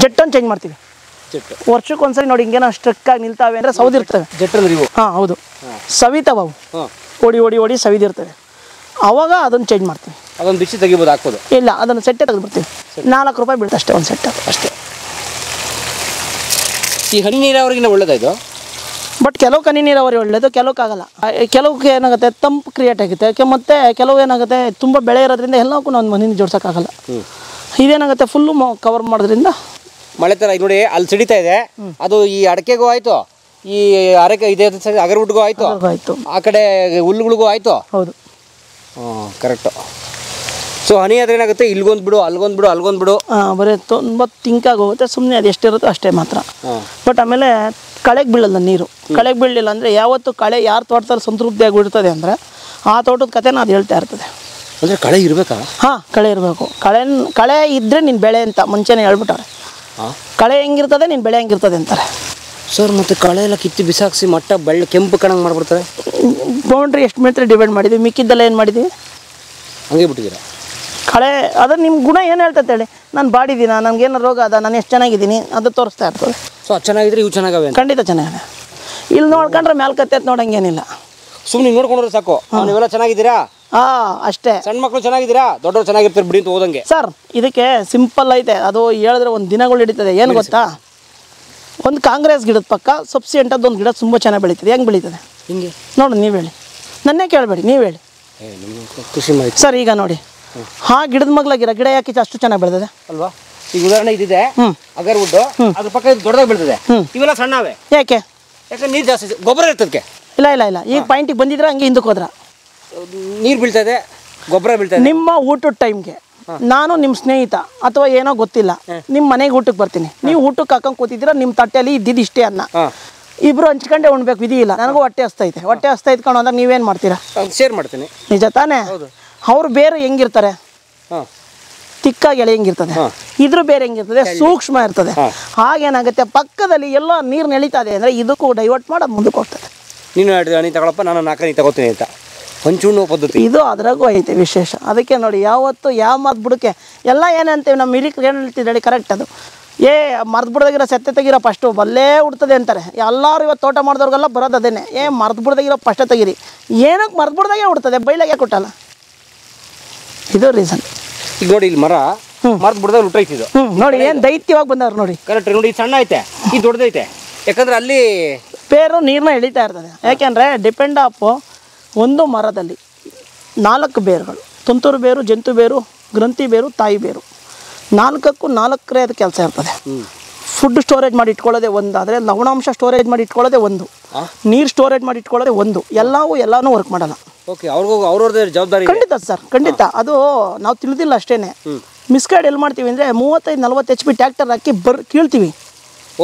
Speaker 1: ಜೆಟ್ಟನ್ನು ಚೇಂಜ್ ಮಾಡ್ತೀವಿ ವರ್ಷಕ್ಕೊಂದ್ಸರಿ. ನೋಡಿ ಹಿಂಗೇನೋ ಸ್ಟ್ರಕ್ಕಾಗಿ ನಿಲ್ತಾವೆ ಅಂದರೆ ಸೌದಿರ್ತವೆ.
Speaker 2: ಜೆಟ್ ಅಂದ್ರೆ ಇವು?
Speaker 1: ಹಾಂ ಹೌದು, ಸವಿತಾವೆ ಅವು. ಓಡಿ ಸವಿದಿರ್ತವೆ. ಅವಾಗ ಅದನ್ನು ಚೇಂಜ್ ಮಾಡ್ತೀವಿ.
Speaker 2: ಅದೊಂದು ಬಿಚ್ಚಿ ತೆಗಿಬೋದು, ಹಾಕ್ಬೋದು? ಇಲ್ಲ,
Speaker 1: ಅದನ್ನು ಸೆಟ್ಟೆ ತೆಗೆದುಬಿಡ್ತೀವಿ. 4 ರೂಪಾಯಿ ಬೀಳುತ್ತೆ ಅಷ್ಟೇ ಒಂದು ಸೆಟ್,
Speaker 2: ಅಷ್ಟೇ. ಈ ಹನಿ ನೀರಾವರಿಗಿನ ಒಳ್ಳೇದಾಯ್ತು.
Speaker 1: ಬಟ್ ಕೆಲವು ಹನಿ ನೀರಾವರಿ ಒಳ್ಳೆಯದು, ಕೆಲವಕ್ಕಾಗಲ್ಲ. ಕೆಲವಕ್ಕೆ ಏನಾಗುತ್ತೆ ತಂಪು ಕ್ರಿಯೇಟ್ ಆಗುತ್ತೆ, ಮತ್ತು ಕೆಲವು ಏನಾಗುತ್ತೆ ತುಂಬ ಬೆಳೆ ಇರೋದ್ರಿಂದ ಎಲ್ಲವಕ್ಕೂ ನಾವು ಮನೆ ಜೋಡ್ಸೋಕ್ಕಾಗಲ್ಲ. ಇದೇನಾಗುತ್ತೆ ಫುಲ್ಲು ಕವರ್ ಮಾಡೋದ್ರಿಂದ
Speaker 2: ಮಳೆ ಥರ ನೋಡಿ ಅಲ್ಲಿ ಸಿಡಿತಾ ಇದೆ. ಅದು ಈ ಅಡಕೆಗೂ ಆಯಿತು, ಈ ಅರಕೆ ಇದೇ ಅಗರ್ವುಡ್ಗೂ ಆಯಿತು, ಆ ಕಡೆ ಹುಲ್ಲುಗಳಿಗೂ ಆಯಿತು.
Speaker 1: ಹೌದು,
Speaker 2: ಕರೆಕ್ಟು. ಸೊ ಹನಿ ಆದರೆ ಏನಾಗುತ್ತೆ, ಇಲ್ಗೊಂದು ಬಿಡು, ಅಲ್ಗೊಂದು ಬಿಡು, ಅಲ್ಗೊಂದು ಬಿಡು,
Speaker 1: ಬರೀ ತುಂಬ ತಿಂಕಾಗಿ ಹೋಗುತ್ತೆ. ಸುಮ್ಮನೆ ಅದು ಎಷ್ಟಿರುತ್ತೋ ಅಷ್ಟೇ ಮಾತ್ರ. ಬಟ್ ಆಮೇಲೆ ಕಳೆಗೆ ಬೀಳಲ್ಲ ನೀರು. ಕಳೆಗೆ ಬೀಳಲಿಲ್ಲ ಅಂದರೆ ಯಾವತ್ತು ಕಳೆ ಯಾರ ತೋಟದಲ್ಲಿ ಸಂತೃಪ್ತಿಯಾಗಿ ಬಿಡ್ತದೆ ಅಂದರೆ ಆ ತೋಟದ ಕಥೆನ ಅದು ಹೇಳ್ತಾ ಇರ್ತದೆ.
Speaker 2: ಅಂದರೆ ಕಳೆ ಇರಬೇಕಾ?
Speaker 1: ಹಾಂ, ಕಳೆ ಇರಬೇಕು. ಕಳೆ ಇದ್ದರೆ ನೀನು ಬೆಳೆ ಅಂತ ಮುಂಚೆನೇ ಹೇಳ್ಬಿಟ್ಟಾರೆ. ಕಳೆ ಹೆಂಗಿರ್ತದೆ ನೀನು ಬೆಳೆ ಹೆಂಗಿರ್ತದೆ ಅಂತಾರೆ
Speaker 2: ಸರ್. ಮತ್ತು ಕಳೆ ಎಲ್ಲ ಕಿತ್ತಿ ಬಿಸಾಕಿಸಿ ಮಟ್ಟ ಕೆಂಪು ಕಣಂಗೆ ಮಾಡಿಬಿಡ್ತಾರೆ.
Speaker 1: ಬೌಂಡ್ರಿ ಎಷ್ಟು ಮೀಟ್ರ್ ಡಿವೈಡ್ ಮಾಡಿದ್ವಿ, ಮಿಕ್ಕಿದ್ದೆಲ್ಲ ಏನು ಮಾಡಿದ್ವಿ,
Speaker 2: ಹಂಗೆ ಬಿಟ್ಟಿದ್ದೀರಾ.
Speaker 1: ಕಳೆ ಅದು ನಿಮ್ಮ ಗುಣ ಏನು ಹೇಳ್ತದೆ ಹೇಳಿ. ನಾನು ಬಾಡಿದ್ದೀನ, ನನಗೇನು ರೋಗ ಅದ, ನಾನು ಎಷ್ಟು ಚೆನ್ನಾಗಿದ್ದೀನಿ ಅದು ತೋರಿಸ್ತಾ ಇರ್ತದೆ.
Speaker 2: ಸೊ ಅದು ಚೆನ್ನಾಗಿದ್ರೆ ಇವು ಚೆನ್ನಾಗವೆ?
Speaker 1: ಖಂಡಿತ ಚೆನ್ನಾಗಿದೆ. ಇಲ್ಲಿ ನೋಡ್ಕೊಂಡ್ರೆ ಮ್ಯಾಲ್ ಕತ್ತೆ ನೋಡಂಗೇನಿಲ್ಲ,
Speaker 2: ಸುಮ್ಮನೆ ನೋಡ್ಕೊಂಡ್ರೆ ಸಾಕು. ನೀವೆಲ್ಲ ಚೆನ್ನಾಗಿದ್ದೀರಾ?
Speaker 1: ಅಷ್ಟೇ.
Speaker 2: ಸಣ್ಣ ಮಕ್ಕಳು ಚೆನ್ನಾಗಿದ್ದೀರಾ, ದೊಡ್ಡವ್ರು ಚೆನ್ನಾಗಿರ್ತಾರೆ ಬಿಡಿ ಅಂತ ಓದಂಗೆ.
Speaker 1: ಸರ್ ಇದಕ್ಕೆ ಸಿಂಪಲ್ ಐತೆ, ಅದು ಹೇಳಿದ್ರೆ ಒಂದು ದಿನಗಳು ಹಿಡಿತದೆ. ಏನು ಗೊತ್ತಾ, ಒಂದು ಕಾಂಗ್ರೆಸ್ ಗಿಡದ ಪಕ್ಕ ಸಬ್ಸಿ ಅಂಟದ್ದು ಒಂದು ಗಿಡ ತುಂಬ ಚೆನ್ನಾಗಿ ಬೆಳೀತದೆ. ಹೆಂಗೆ ಬೆಳೀತದೆ
Speaker 2: ಹಿಂಗೆ
Speaker 1: ನೋಡಿ, ನೀವು ಹೇಳಿ, ನನ್ನೇ ಕೇಳಬೇಡಿ, ನೀವು ಹೇಳಿ
Speaker 2: ಖುಷಿ ಮಾಹಿತಿ
Speaker 1: ಸರ್. ಈಗ ನೋಡಿ ಗಿಡದ ಮಗ್ಲಾಗಿರೋ ಗಿಡ ಯಾಕೆ ಅಷ್ಟು ಚೆನ್ನಾಗಿ ಬೆಳೆದಿದೆ
Speaker 2: ಅಲ್ವಾ? ಈಗ ಉದಾಹರಣೆ ಇದಿದೆ ಅಗರ್ವುಡ್, ಅದ್ರ ಪಕ್ಕ ದೊಡ್ಡದಾಗಿ ಬೆಳೆದಿದೆ, ಇವೆಲ್ಲ ಸಣ್ಣವೇ.
Speaker 1: ಯಾಕೆ?
Speaker 2: ಯಾಕಂದ್ರೆ ನೀರು ಜಾಸ್ತಿ, ಗೊಬ್ಬರ ಇರ್ತದಕ್ಕೆ.
Speaker 1: ಇಲ್ಲ, ಈಗ ಪಾಯಿಂಟಿಗೆ ಬಂದಿದ್ರೆ ಹಂಗೆ ಹಿಂದಕ್ಕೆ ಹೋದ್ರ
Speaker 2: ನೀರು ಬೀಳ್ತಾ ಇದೆ, ಗೊಬ್ಬರ ಬೀಳ್ತಾ ಇದೆ.
Speaker 1: ನಿಮ್ಮ ಊಟದ ಟೈಮ್ಗೆ ನಾನು ನಿಮ್ಮ ಸ್ನೇಹಿತ ಅಥವಾ ಏನೋ ಗೊತ್ತಿಲ್ಲ ನಿಮ್ಮ ಮನೆಗೆ ಊಟಕ್ಕೆ ಬರ್ತೀನಿ, ನೀವು ಊಟಕ್ಕೆ ಹಾಕೊಂಡು ಕೂತಿದ್ದೀರಾ, ನಿಮ್ಮ ತಟ್ಟೆಯಲ್ಲಿ ಇದ್ದಿದ್ದು ಇಷ್ಟೇ ಅನ್ನ, ಇಬ್ರು ಹಂಚ್ಕೊಂಡೆ ಉಣ್ಬೇಕು, ವಿಧಿ ಇಲ್ಲ. ನನಗೂ ಹೊಟ್ಟೆ ಹಸ್ತೈತೆ ಕಣೋ ಅಂದಾಗ ನೀವೇನು ಮಾಡ್ತೀರಾ?
Speaker 2: ಶೇರ್ ಮಾಡ್ತೀನಿ.
Speaker 1: ನಿಜ ತಾನೇ? ಅವ್ರು ಬೇರೆ ಹೆಂಗಿರ್ತಾರೆ, ತಿಕ್ಕಾಗಿ ಎಳೆ ಹೆಂಗಿರ್ತದೆ, ಇದ್ರ ಬೇರೆ ಹೆಂಗಿರ್ತದೆ, ಸೂಕ್ಷ್ಮ ಇರ್ತದೆ. ಹಾಗೇನಾಗುತ್ತೆ, ಪಕ್ಕದಲ್ಲಿ ಎಲ್ಲ ನೀರು ನೆಳಿತದೆ ಅಂದರೆ ಇದಕ್ಕೂ ಡೈವರ್ಟ್ ಮಾಡಿ ಅದು ಮುಂದಕ್ಕೆ ಹೋಗ್ತದೆ.
Speaker 2: ನೀನು 2 ಹನಿ ತಗೊಳಪ್ಪ, ನಾನು 4 ಹನಿ ತಗೋತೀನಿ ಅಂತ ಹಂಚುಣ್ಣು ಪದ್ಧತಿ
Speaker 1: ಇದು ಅದರಾಗೂ ಐತೆ ವಿಶೇಷ. ಅದಕ್ಕೆ ನೋಡಿ ಯಾವತ್ತು ಯಾವ ಮಾತು ಬುಡಕ್ಕೆ ಎಲ್ಲ ಏನಂತೀವಿ ನಮ್ಮ ಹಿರಿಕರು ಏನು ಹೇಳ್ತಿದ್ದು ಹೇಳಿ, ಕರೆಕ್ಟ್ ಅದು. ಮರ್ದು ಬಿಡ್ದಾಗಿರೋ ಸೆತ್ತೆ ತೆಗಿರೋ ಫಸ್ಟು ಬಲ್ಲೇ ಉಡ್ತದೆ ಅಂತಾರೆ. ಎಲ್ಲರೂ ಇವತ್ತು ತೋಟ ಮಾಡಿದವ್ರಿಗೆಲ್ಲ ಬರೋದು ಅದೇನೆ, ಮರ್ದು ಬಿಡ್ದಾಗಿರೋ ಫಸ್ಟೇ ತೆಗೀರಿ. ಏನಕ್ಕೆ ಮರ್ದು ಬಿಡ್ದಾಗೆ ಉಡ್ತದೆ, ಬೈಲಾಗೆ ಕೊಟ್ಟಲ್ಲ, ಇದು ರೀಸನ್.
Speaker 2: ಈಗ ನೋಡಿ ಇಲ್ಲಿ ಮರ್ದು ಬಿಡ್ದಾಗ ಉಟ್ರೈತಿದ್ದು
Speaker 1: ನೋಡಿ ಏನು ದೈತ್ಯವಾಗಿ ಬಂದವ್ರು ನೋಡಿ.
Speaker 2: ಕರೆಕ್ಟ್ ನೋಡಿ, ಇದು ಸಣ್ಣ ಐತೆ, ಇದು ದೊಡ್ಡದೈತೆ. ಯಾಕಂದ್ರೆ ಅಲ್ಲಿ
Speaker 1: ಬೇರು ನೀರನ್ನ ಎಳಿತಾ ಇರ್ತದೆ. ಯಾಕೆಂದರೆ ಡಿಪೆಂಡ್ ಆಫ್ ಒಂದು ಮರದಲ್ಲಿ 4 ಬೇರುಗಳು, ತುಂತುರು ಬೇರು, ಜಂತು ಬೇರು, ಗ್ರಂಥಿ ಬೇರು, ತಾಯಿ ಬೇರು, 4ಕ್ಕೂ 4 ಅದು ಕೆಲಸ ಇರ್ತದೆ. ಫುಡ್ ಸ್ಟೋರೇಜ್ ಮಾಡಿ ಇಟ್ಕೊಳ್ಳೋದೇ ಒಂದು, ಆದರೆ ಲವಣಾಂಶ ಸ್ಟೋರೇಜ್ ಮಾಡಿ ಇಟ್ಕೊಳ್ಳೋದೇ ಒಂದು, ನೀರು ಸ್ಟೋರೇಜ್ ಮಾಡಿ ಇಟ್ಕೊಳ್ಳೋದೇ ಒಂದು. ಎಲ್ಲನೂ ವರ್ಕ್ ಮಾಡಲ್ಲ.
Speaker 2: ಓಕೆ, ಅವ್ರವ್ರದ್ದೇ ಜವಾಬ್ದಾರಿ.
Speaker 1: ಖಂಡಿತ ಸರ್, ಖಂಡಿತ. ಅದು ನಾವು ತಿಳಿದಿಲ್ಲ ಅಷ್ಟೇ. ಮಿಸ್ಗೈಡ್ ಎಲ್ಲಿ ಮಾಡ್ತೀವಿ ಅಂದರೆ 35-40 HP ಟ್ಯಾಕ್ಟರ್ ಹಾಕಿ ಕೀಳ್ತೀವಿ.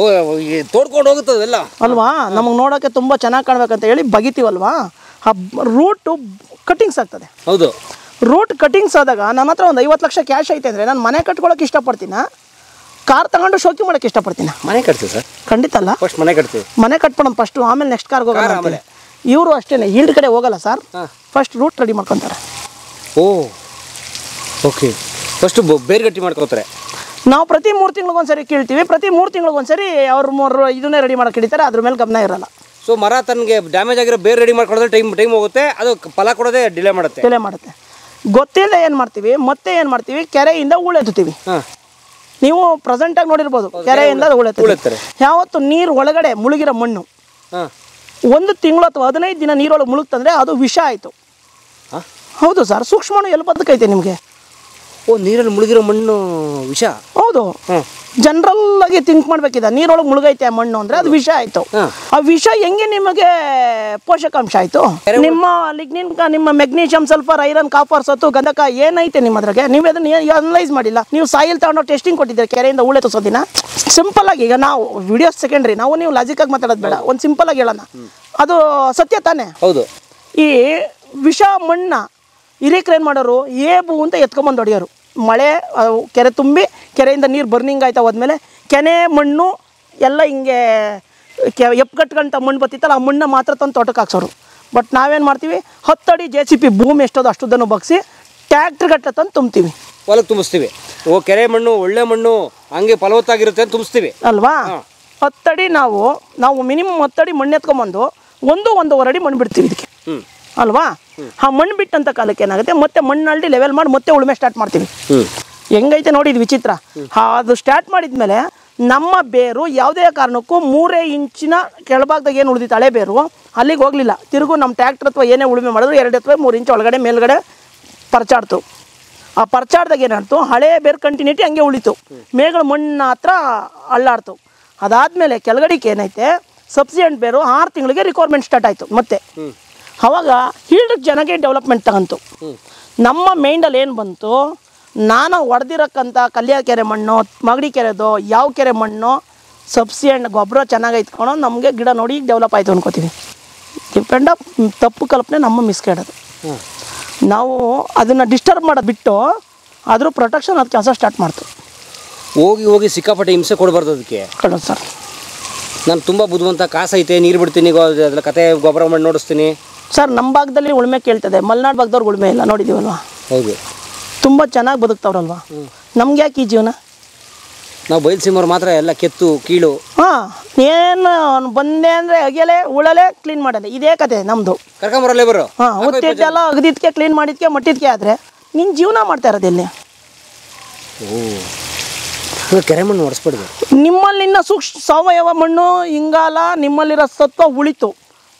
Speaker 2: ತೋಡ್ಕೊಂಡು ಹೋಗುತ್ತದೆಲ್ಲ
Speaker 1: ಅಲ್ವಾ, ನಮಗೆ ನೋಡೋಕ್ಕೆ ತುಂಬ ಚೆನ್ನಾಗಿ ಕಾಣ್ಬೇಕಂತ ಹೇಳಿ ಬಗಿತೀವಲ್ವಾ, ಆ ರೂಟು ಕಟ್ಟಿಂಗ್ಸ್ ಆಗ್ತದೆ.
Speaker 2: ಹೌದು,
Speaker 1: ರೂಟ್ ಕಟ್ಟಿಂಗ್ಸ್ ಆದಾಗ ನನ್ನ ಹತ್ರ ಒಂದು 50 ಲಕ್ಷ ಕ್ಯಾಶ್ ಐತೆ ಅಂದರೆ ನಾನು ಮನೆ ಕಟ್ಕೊಳ್ಳೋಕೆ ಇಷ್ಟಪಡ್ತೀನ, ಕಾರ್ ತಗೊಂಡು ಶೋಕಿ ಮಾಡೋಕ್ಕೆ ಇಷ್ಟಪಡ್ತೀನಿ.
Speaker 2: ಮನೆ ಕಟ್ತೀವಿ ಸರ್? ಖಂಡಿತ ಅಲ್ಲ, ಫಸ್ಟ್ ಮನೆ ಕಟ್ತೀವಿ.
Speaker 1: ಮನೆ ಕಟ್ಬಿಡೋಣ ಫಸ್ಟು, ಆಮೇಲೆ ನೆಕ್ಸ್ಟ್ ಕಾರ್ಗೆ ಹೋಗೋಣ. ಆಮೇಲೆ ಇವರು ಅಷ್ಟೇ ಈಲ್ಡ್ ಕಡೆ ಹೋಗಲ್ಲ ಸರ್, ಫಸ್ಟ್ ರೂಟ್ ರೆಡಿ ಮಾಡ್ಕೊತಾರೆ.
Speaker 2: ಓಕೆ, ಫಸ್ಟು ಬೇರೆ ಗಟ್ಟಿ ಮಾಡ್ಕೊತಾರೆ.
Speaker 1: ನಾವು ಪ್ರತಿ 3 ತಿಂಗಳಿಗೊಂದ್ಸರಿ ಕೀಳ್ತೀವಿ, ಪ್ರತಿ 3 ತಿಂಗಳಿಗೊಂದ್ಸರಿ ಅವ್ರು ಇದನ್ನೇ ರೆಡಿ ಮಾಡೋಕೆ ಹಿಡಿತಾರೆ, ಅದ್ರ ಮೇಲೆ ಗಮನ ಇರಲ್ಲ.
Speaker 2: ಸೊ ಮರ ತನಗೆ ಡ್ಯಾಮೇಜ್ ಆಗಿರೋ ಬೇರೆ ರೆಡಿ ಮಾಡ್ಕೊಳ್ಳೋದ್ರೆ ಟೈಮ್ ಹೋಗುತ್ತೆ, ಅದು ಫಲ ಕೊಡೋದೇ ಡಿಲೇ ಮಾಡುತ್ತೆ. ಗೊತ್ತಿಲ್ಲದೆ ಏನು ಮಾಡ್ತೀವಿ, ಕೆರೆಯಿಂದ ಹೂಳೆತ್ತೀವಿ. ನೀವು ಪ್ರೆಸೆಂಟಾಗಿ ನೋಡಿರ್ಬೋದು, ಕೆರೆಯಿಂದ ಹೂಳೆತ್ತಾರೆ. ಯಾವತ್ತು ನೀರು ಒಳಗಡೆ ಮುಳುಗಿರೋ ಮಣ್ಣು 1 ತಿಂಗಳು ಅಥವಾ 15 ದಿನ ನೀರೊಳಗೆ ಮುಳುಗ್ತಂದ್ರೆ ಅದು ವಿಷ ಆಯಿತು. ಹೌದು ಸರ್, ಸೂಕ್ಷ್ಮಣು ಎಲ್ಲಿ ಬದುಕೈತೆ ನಿಮಗೆ? ನೀರಲ್ಲಿ ಮುಳುಗಿರೋ ಮಣ್ಣು ವಿಷ? ಹೌದು.
Speaker 1: ಜನರಲ್ ಆಗಿ ಥಿಂಕ್ ಮಾಡ್ಬೇಕಿದೆ, ನೀರೊಳಗೆ ಮುಳುಗೈತೆ ಮಣ್ಣು ಅಂದರೆ ಅದು ವಿಷ ಆಯಿತು. ಆ ವಿಷ ಹೆಂಗೆ ನಿಮಗೆ ಪೋಷಕಾಂಶ ಆಯಿತು? ನಿಮ್ಮ ಲಿಗ್ನಿನ್, ನಿಮ್ಮ ಮೆಗ್ನೀಷಿಯಂ, ಸಲ್ಫರ್, ಐರನ್, ಕಾಪರ್, ಸತ್ತು, ಗಂಧಕ ಏನೈತೆ ನಿಮ್ಮ ಅದ್ರಾಗೆ? ನೀವು ಅದನ್ನು ಅನಲೈಸ್ ಮಾಡಿಲ್ಲ. ನೀವು ಸಾಯಿಲ್ ತಗೊಂಡು ಟೆಸ್ಟಿಂಗ್ ಕೊಟ್ಟಿದ್ದೀರಿ ಕೆರೆಯಿಂದ ಹೂಳೆ ತೋಸೋದಿನ. ಸಿಂಪಲ್ ಆಗಿ, ಈಗ ನಾವು ವಿಡಿಯೋಸ್ ಸೆಕೆಂಡ್ರಿ, ನೀವು ಲಾಜಿಕಾಗಿ ಮಾತಾಡೋದು ಬೇಡ, ಒಂದು ಸಿಂಪಲ್ ಆಗಿ ಹೇಳೋಣ, ಅದು ಸತ್ಯ ತಾನೇ?
Speaker 2: ಹೌದು.
Speaker 1: ಈ ವಿಷ ಮಣ್ಣ ಹಿರೀಕರು ಏನು ಮಾಡೋರು ಏಬು ಅಂತ ಎತ್ಕೊಂಬಂದು ಹೊಡೆಯೋರು. ಮಳೆ ಕೆರೆ ತುಂಬಿ ಕೆರೆಯಿಂದ ನೀರು ಬರ್ನಿಂಗ್ ಆಯ್ತಾ ಹೋದ್ಮೇಲೆ ಕೆನೆ ಮಣ್ಣು ಎಲ್ಲ ಹಿಂಗೆ ಎಪ್ಗಟ್ಕೊಂತ ಮಣ್ಣು ಬತ್ತಿತ್ತಲ್ಲ ಆ ಮಣ್ಣು ಮಾತ್ರ ತಂದು ತೋಟಕ್ಕೆ ಹಾಕ್ಸೋರು. ಬಟ್ ನಾವೇನು ಮಾಡ್ತೀವಿ 10 ಅಡಿ JCB ಭೂಮಿ ಎಷ್ಟೋದು ಅಷ್ಟುದನ್ನು ಬಗ್ಸಿ ಟ್ಯಾಕ್ಟ್ರ್ ಗಟ್ಟಲೆ ತಂದು ತುಂಬ್ತೀವಿ,
Speaker 2: ಹೊಲಕ್ಕೆ ತುಂಬಿಸ್ತೀವಿ. ಕೆರೆ ಮಣ್ಣು ಒಳ್ಳೆ ಮಣ್ಣು ಹಂಗೆ ಫಲವತ್ತಾಗಿರುತ್ತೆ ಅಂತ ತುಂಬಿಸ್ತೀವಿ
Speaker 1: ಅಲ್ವಾ. 10 ಅಡಿ ನಾವು ಮಿನಿಮಮ್ 10 ಅಡಿ ಮಣ್ಣು ಎತ್ಕೊಂಬಂದು 1-1.5 ಅಡಿ ಮಣ್ಣು ಬಿಡ್ತೀವಿ ಇದಕ್ಕೆ ಅಲ್ವಾ. ಆ ಮಣ್ಣು ಬಿಟ್ಟಂಥ ಕಾಲಕ್ಕೆ ಏನಾಗುತ್ತೆ ಮತ್ತೆ ಮಣ್ಣಲ್ಲಿ ಲೆವೆಲ್ ಮಾಡಿ ಮತ್ತೆ ಉಳುಮೆ ಸ್ಟಾರ್ಟ್ ಮಾಡ್ತೀವಿ. ಹೆಂಗೈತೆ ನೋಡಿ ಇದು ವಿಚಿತ್ರ. ಅದು ಸ್ಟಾರ್ಟ್ ಮಾಡಿದ್ಮೇಲೆ ನಮ್ಮ ಬೇರು ಯಾವುದೇ ಕಾರಣಕ್ಕೂ 3 ಇಂಚಿನ ಕೆಳಭಾಗದಾಗ ಏನು ಉಳಿದಿತ್ತು ಹಳೆ ಬೇರು ಅಲ್ಲಿಗೆ ಹೋಗಲಿಲ್ಲ. ತಿರುಗು ನಮ್ಮ ಟ್ಯಾಕ್ಟ್ರ್ ಅಥವಾ ಏನೇ ಉಳುಮೆ ಮಾಡಿದ್ರು 2 ಅಥವಾ 3 ಇಂಚ್ ಒಳಗಡೆ ಮೇಲ್ಗಡೆ ಪರ್ಚಾಡ್ತು. ಆ ಪರ್ಚಾಡ್ದಾಗ ಏನಾಡ್ತು ಹಳೆ ಬೇರು ಕಂಟಿನ್ಯೂಟಿ ಹಂಗೆ ಉಳಿತು, ಮೇಗಳ ಮಣ್ಣು ಹತ್ರ ಅಳ್ಳಾಡ್ತು. ಅದಾದಮೇಲೆ ಕೆಳಗಡೆಗೆ ಏನೈತೆ ಸಬ್ಸಿಡೆಂಟ್ ಬೇರು 6 ತಿಂಗಳಿಗೆ ರಿಕ್ವೈರ್ಮೆಂಟ್ ಸ್ಟಾರ್ಟ್ ಆಯಿತು. ಮತ್ತೆ ಆವಾಗ ಹೀಲ್ಡ್ ಚೆನ್ನಾಗಿ ಡೆವಲಪ್ಮೆಂಟ್ ತಗೊಂತು. ನಮ್ಮ ಮೈಂಡಲ್ಲಿ ಏನು ಬಂತು, ನಾನು ಹೊಡೆದಿರೋಕ್ಕಂಥ ಕಲ್ಯಾಣ ಕೆರೆ ಮಣ್ಣು ಮಗಡಿ ಕೆರೆದು ಯಾವ ಕೆರೆ ಮಣ್ಣು ಸಬ್ಸಿಡೆಂಟ್ ಗೊಬ್ಬರ ಚೆನ್ನಾಗಿ ಇಟ್ಕೊಂಡು ನಮಗೆ ಗಿಡ ನೋಡಿ ಈಗ ಡೆವಲಪ್ ಆಯಿತು ಅನ್ಕೋತೀವಿ. ಡಿಪೆಂಡ್ ತಪ್ಪು ಕಲ್ಪನೆ ನಮ್ಮ ಮಿಸ್ಕೇಡೋದು. ನಾವು ಅದನ್ನು ಡಿಸ್ಟರ್ಬ್ ಮಾಡೋದು ಬಿಟ್ಟು ಅದ್ರ ಪ್ರೊಟೆಕ್ಷನ್ ಅದು ಕೆಲಸ ಸ್ಟಾರ್ಟ್ ಮಾಡ್ತು.
Speaker 2: ಹೋಗಿ ಸಿಕ್ಕಾಪಟ್ಟೆ ಹಿಂಸೆ ಕೊಡಬಾರ್ದು ಅದಕ್ಕೆ.
Speaker 1: ಕಳೋದು ಸರ್,
Speaker 2: ನಾನು ತುಂಬ ಬುದ್ಧಿವಂತ ಕಾಸೈತೆ ನೀರು ಬಿಡ್ತೀನಿ ಅದ್ರ ಕತೆ ಗೊಬ್ಬರ ಮಾಡಿ ನೋಡಿಸ್ತೀನಿ
Speaker 1: ಸರ್. ನಮ್ಮ ಭಾಗದಲ್ಲಿ ಉಳುಮೆ ಕೇಳ್ತದೆ, ಮಲೆನಾಡು ಭಾಗದವ್ರಿಗೆ ಉಳುಮೆ ಇಲ್ಲ ನೋಡಿದ್ದೀವಲ್ವ.
Speaker 2: ಹೌದು,
Speaker 1: ತುಂಬ ಚೆನ್ನಾಗಿ ಬದುಕ್ತಾವ್ರಲ್ವ. ನಮ್ಗೆ ಯಾಕೆ ಈ ಜೀವನ?
Speaker 2: ನಾವು ಬಯಲುಸೀಮವ್ರು ಮಾತ್ರ ಎಲ್ಲ ಕೆತ್ತು ಕೀಳು.
Speaker 1: ಹಾಂ, ಏನು ಬಂದೆ ಅಂದರೆ ಅಗೆಲೆ ಉಳಲೆ ಕ್ಲೀನ್ ಮಾಡಲೆ ಇದೇ ಕತೆ ನಮ್ಮದು.
Speaker 2: ಕರ್ಕೊಂಬರಲ್ಲೇ ಬರೋ
Speaker 1: ಹಾಂ, ಉತ್ತಿದ್ದೆಲ್ಲ ಅಗದಿದ್ಕೆ ಕ್ಲೀನ್ ಮಾಡಿದ್ಕೆ ಮಟ್ಟಿದ್ಕೆ ಆದರೆ ನಿನ್ನ ಜೀವನ ಮಾಡ್ತಾ ಇರೋದು ಎಲ್ಲಿ?
Speaker 2: ಕೆರೆ ಮಣ್ಣು ಹೊಡೆಸ್ಬಿಡ್ದು.
Speaker 1: ನಿಮ್ಮಲ್ಲಿನ ಸಾವಯವ ಮಣ್ಣು ಇಂಗಾಲ ನಿಮ್ಮಲ್ಲಿರೋ ಸತ್ವ ಉಳಿತು.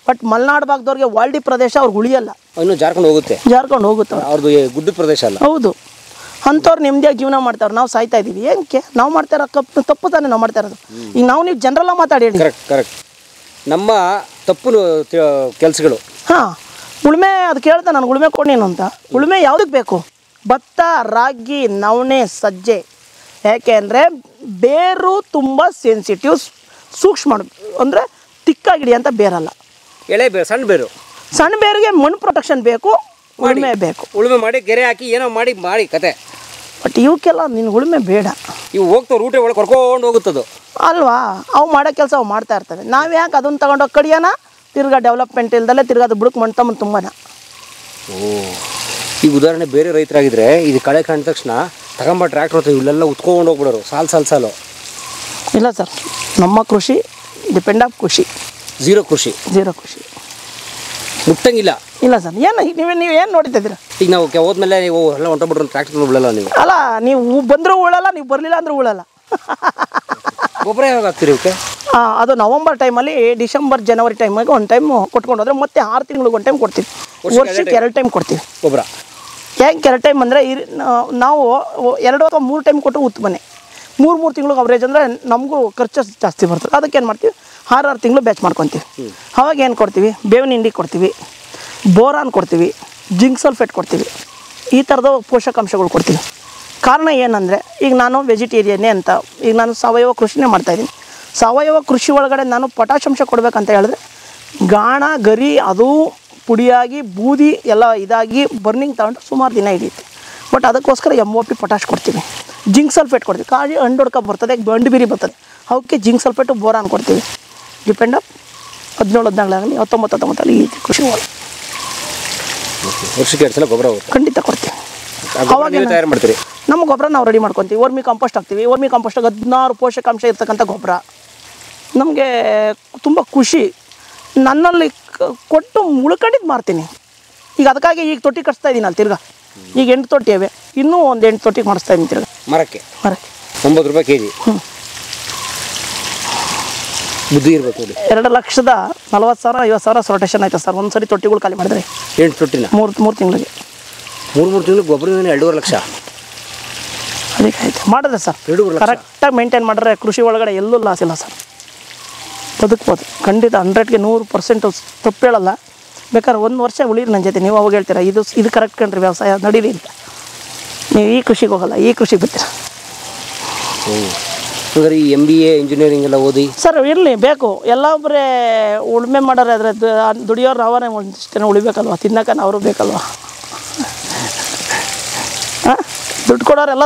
Speaker 1: ಬಟ್ ಮಲೆನಾಡು ಭಾಗದವ್ರಿಗೆ ವಾಲ್ಡಿ ಪ್ರದೇಶ ಅವ್ರಿಗೆ ಉಳಿಯಲ್ಲ,
Speaker 2: ಇನ್ನು ಜಾರ್ಕೊಂಡು ಹೋಗುತ್ತೆ ಅವ್ರದ್ದು ಗುಡ್ಡದ ಪ್ರದೇಶ ಅಲ್ಲ.
Speaker 1: ಹೌದು, ಅಂಥವ್ರು ನೆಮ್ಮದಿಯಾಗಿ ಜೀವನ ಮಾಡ್ತಾವ್ರು. ನಾವು ಸಾಯ್ತಾ ಇದ್ದೀವಿ. ಏನಕ್ಕೆ? ನಾವು ಮಾಡ್ತಾ ಇರೋ ತಪ್ಪು ತಾನೇ ನಾವು ಮಾಡ್ತಾ ಇರೋದು. ಈಗ ನೀವು ಜನರಲ್ಲ ಮಾತಾಡಿ ಹೇಳಿ.
Speaker 2: ಕರೆಕ್ಟ್ ನಮ್ಮ ತಪ್ಪು ಕೆಲಸಗಳು.
Speaker 1: ಹಾಂ, ಉಳುಮೆ ಅದು ಕೇಳ್ತಾ ನನಗೆ ಉಳುಮೆ ಕೊಡೇನು ಅಂತ. ಉಳುಮೆ ಯಾವುದಕ್ಕೆ ಬೇಕು? ಭತ್ತ, ರಾಗಿ, ನವಣೆ, ಸಜ್ಜೆ. ಯಾಕೆ ಅಂದರೆ ಬೇರು ತುಂಬ ಸೆನ್ಸಿಟಿವ್, ಸೂಕ್ಷ್ಮ ಅಂದರೆ ತಿಕ್ಕಾಗಿಡಿ ಅಂತ ಬೇರಲ್ಲ.
Speaker 2: ಎಳೆ ಬೇರು, ಸಣ್ಣ ಬೇರಿಗೆ ಮಣ್ಣು ಪ್ರೊಟೆಕ್ಷನ್ ಬೇಕು, ಉಳುಮೆ ಬೇಕು. ಉಳುಮೆ ಮಾಡಿ ಗೆರೆ ಹಾಕಿ ಏನೋ ಮಾಡಿ ಕತೆ.
Speaker 1: ಬಟ್ ಇವಕ್ಕೆಲ್ಲ ನಿನ್ನ ಉಳುಮೆ ಬೇಡ.
Speaker 2: ಇವು ಹೋಗ್ತಾವೆ ರೂಟೆ ಒಳಗೆ ಕರ್ಕೊಂಡು ಹೋಗುತ್ತದು
Speaker 1: ಅಲ್ವಾ. ಅವು ಮಾಡೋ ಕೆಲಸ ಅವು ಮಾಡ್ತಾ ಇರ್ತವೆ. ನಾವು ಯಾಕೆ ಅದನ್ನು ತಗೊಂಡೋಗಿ ಕಡಿಯೋಣ? ತಿರ್ಗಾ ಡೆವಲಪ್ಮೆಂಟ್ ಇಲ್ದಲ್ಲೇ ತಿರ್ಗಾ ಅದು ಬುಡಕ್ಕೆ ಮಣ್ಣು ತಮ್ಮ ತುಂಬಾನ.
Speaker 2: ಈಗ ಉದಾಹರಣೆ ಬೇರೆ ರೈತರಾಗಿದ್ದರೆ ಇದು ಕಳೆ ಕಂಡ ತಕ್ಷಣ ತಗೊಂಬ ಟ್ರ್ಯಾಕ್ಟರ್ ಹೊತ್ತು ಇಲ್ಲೆಲ್ಲ ಉತ್ಕೊಂಡು ಹೋಗ್ಬಿಡೋರು ಸಾಲು.
Speaker 1: ಇಲ್ಲ ಸರ್, ನಮ್ಮ ಕೃಷಿ ಡಿಪೆಂಡ್ ಆಫ್ ಕೃಷಿ.
Speaker 2: ಝೀರೋ ಕೃಷಿ ಮುಟ್ಟಂಗಿಲ್ಲ.
Speaker 1: ಇಲ್ಲ ಸರ್, ಏನು ನೀವು ಏನು ನೋಡ್ತಿದ್ದೀರ?
Speaker 2: ಈಗ ನಾವು ಹೋದ್ಮೇಲೆ ನೀವು ಎಲ್ಲ ಹೊಂಟೋಗ್ಬಿಟ್ರೆ ಟ್ರ್ಯಾಕ್ಟರ್ ಬಿಡಲ್ಲ ನೀವು.
Speaker 1: ಅಲ್ಲ, ನೀವು ಬಂದರೂ ಉಳಲ್ಲ, ನೀವು ಬರಲಿಲ್ಲ ಅಂದರೂ ಉಳಲ್ಲ.
Speaker 2: ಗೊಬ್ಬರ ಯಾವಾಗ ಹಾಕ್ತೀರಿ ಇವಕ್ಕೆ?
Speaker 1: ಅದು ನವಂಬರ್ ಟೈಮಲ್ಲಿ, ಡಿಸೆಂಬರ್ ಜನವರಿ ಟೈಮಿಗೆ ಒಂದು ಟೈಮ್ ಕೊಟ್ಕೊಂಡು ಹೋದ್ರೆ ಮತ್ತೆ 6 ತಿಂಗಳಿಗೆ ಒಂದು ಟೈಮ್ ಕೊಡ್ತೀವಿ. ವರ್ಷಕ್ಕೆ 2 ಟೈಮ್ ಕೊಡ್ತೀವಿ
Speaker 2: ಗೊಬ್ಬರ.
Speaker 1: ಹೆಂಗೆ 2 ಟೈಮ್ ಅಂದರೆ ನಾವು 2 ಅಥವಾ 3 ಟೈಮ್ ಕೊಟ್ಟು ಉತ್ತಮನೆ 3 ತಿಂಗಳಿಗೆ ಅವರೇಜ್ ಅಂದರೆ ನಮಗೂ ಖರ್ಚು ಜಾಸ್ತಿ ಬರ್ತದೆ. ಅದಕ್ಕೆ ಏನು ಮಾಡ್ತೀವಿ, 6 ತಿಂಗಳು ಬ್ಯಾಚ್ ಮಾಡ್ಕೊತೀವಿ. ಅವಾಗ ಏನು ಕೊಡ್ತೀವಿ? ಬೇವಿನ ಹಿಂಡಿ ಕೊಡ್ತೀವಿ, ಬೋರಾನ್ ಕೊಡ್ತೀವಿ, ಜಿಂಕ್ ಸಲ್ಫೇಟ್ ಕೊಡ್ತೀವಿ. ಈ ಥರದ ಪೋಷಕಾಂಶಗಳು ಕೊಡ್ತೀವಿ. ಕಾರಣ ಏನಂದರೆ ಈಗ ನಾನು ವೆಜಿಟೇರಿಯನ್ನೇ ಅಂತ, ಈಗ ನಾನು ಸಾವಯವ ಕೃಷಿನೇ ಮಾಡ್ತಾಯಿದ್ದೀನಿ. ಸಾವಯವ ಕೃಷಿ ಒಳಗಡೆ ನಾನು ಪೊಟ್ಯಾಷಂಶ ಕೊಡಬೇಕಂತ ಹೇಳಿದ್ರೆ ಗಾಣ ಗರಿ ಅದು ಪುಡಿಯಾಗಿ ಬೂದಿ ಎಲ್ಲ ಇದಾಗಿ ಬರ್ನಿಂಗ್ ತಗೊಂಡು ಸುಮಾರು ದಿನ ಹಿಡಿಯುತ್ತೆ. ಬಟ್ ಅದಕ್ಕೋಸ್ಕರ MOP ಪೊಟ್ಯಾಷ್ ಕೊಡ್ತೀವಿ, ಜಿಂಕ್ ಸಲ್ಫೇಟ್ ಕೊಡ್ತೀವಿ. ಕಾಳಿ ಹಣ್ಣು ಬರ್ತದೆ, ಬಂಡು ಬಿರಿ ಬರ್ತದೆ, ಅವಕ್ಕೆ ಜಿಂಕ್ ಸಲ್ಫೇಟು ಬೋರಾನ್ ಕೊಡ್ತೀವಿ. ಡಿಪೆಂಡ್ ಅಪ್ 17-14 19 ಈ ಕೃಷಿ ಒಳಗೆ
Speaker 2: ವರ್ಷಕ್ಕೆ 2 ಸಲ ಗೊಬ್ಬರ
Speaker 1: ಖಂಡಿತ ಕೊಡ್ತೀವಿ.
Speaker 2: ಅವಾಗ ತಯಾರು ಮಾಡ್ತೀರಿ?
Speaker 1: ನಮ್ಮ ಗೊಬ್ಬರ ನಾವು ರೆಡಿ ಮಾಡ್ಕೊತೀವಿ. ವರ್ಮಿ ಕಾಂಪೋಸ್ಟ್ ಹಾಕ್ತೀವಿ. ವರ್ಮಿ ಕಾಂಪೋಸ್ಟಾಗ 16 ಪೋಷಕಾಂಶ ಇರ್ತಕ್ಕಂಥ ಗೊಬ್ಬರ. ನಮಗೆ ತುಂಬ ಖುಷಿ. ನನ್ನಲ್ಲಿ ಕೊಟ್ಟು ಉಳ್ಕೊಂಡಿದ್ದು ಮಾರ್ತೀನಿ. ಈಗ ಅದಕ್ಕಾಗಿ ಈಗ ತೊಟ್ಟಿ ಕಟ್ಸ್ತಾ ಇದ್ದೀನಿ ಅಲ್ಲಿ ತಿರ್ಗಾ. ಈಗ 8 ತೊಟ್ಟಿ ಇವೆ, ಇನ್ನೂ ಒಂದು 8 ತೊಟ್ಟಿ ಮಾಡಿಸ್ತಾ ಇದ್ದೀನಿ ತಿರ್ಗಾ.
Speaker 2: ಮರಕ್ಕೆ 9 ರೂಪಾಯಿ kg. ಬುದ್ಧಿ ಇರಬೇಕು.
Speaker 1: 2,40,000 50,000 ರೊಟೇಷನ್ ಆಯ್ತು ಸರ್ ಒಂದು ಸರಿ ತೊಟ್ಟಿಗಳು ಖಾಲಿ ಮಾಡಿದ್ರೆ.
Speaker 2: 8 ತೊಟ್ಟಿನ
Speaker 1: 3 ತಿಂಗಳಿಗೆ
Speaker 2: 3 ತಿಂಗಳಿಗೆ ಗೊಬ್ಬರ 2.5 ಲಕ್ಷ.
Speaker 1: ಅದಕ್ಕೆ ಆಯ್ತು ಮಾಡಿದ್ರೆ ಸರ್ ಕರೆಕ್ಟಾಗಿ ಮೇಂಟೈನ್ ಮಾಡಿದ್ರೆ ಕೃಷಿ ಒಳಗಡೆ ಎಲ್ಲೂ ಲಾಸ್ ಇಲ್ಲ ಸರ್. ಬದುಕ್ಬೋದು ಖಂಡಿತ. 100ಕ್ಕೆ 100% ತಪ್ಪು ಹೇಳಲ್ಲ. ಬೇಕಾದ್ರೆ 1 ವರ್ಷ ಉಳಿರಿ ನನ್ನ ಜೊತೆ. ನೀವು ಅವಾಗ ಹೇಳ್ತೀರಾ ಇದು ಕರೆಕ್ಟ್ ಕಣ್ರಿ ವ್ಯವಸಾಯ ನಡೀರಿ ಅಂತ. ನೀವು ಈ ಕೃಷಿಗೆ ಹೋಗಲ್ಲ, ಈ ಕೃಷಿಗೆ ಬರ್ತೀರ.
Speaker 2: ಅಂದರೆ ಈ MBA ಇಂಜಿನಿಯರಿಂಗ್ ಎಲ್ಲ ಓದಿ
Speaker 1: ಸರ್ ಇರಲಿ ಬೇಕು. ಎಲ್ಲೊಬ್ಬರೇ ಉಳುಮೆ ಮಾಡೋರು ಆದರೆ ದುಡಿಯೋರು ಅವರೇ ಒಂದಿಷ್ಟು ಉಳಿಬೇಕಲ್ವ, ತಿನ್ನಕ್ಕೆ ಅವರು ಬೇಕಲ್ವ. ಹಾಂ ದುಡ್ಡು ಕೊಡೋರೆಲ್ಲ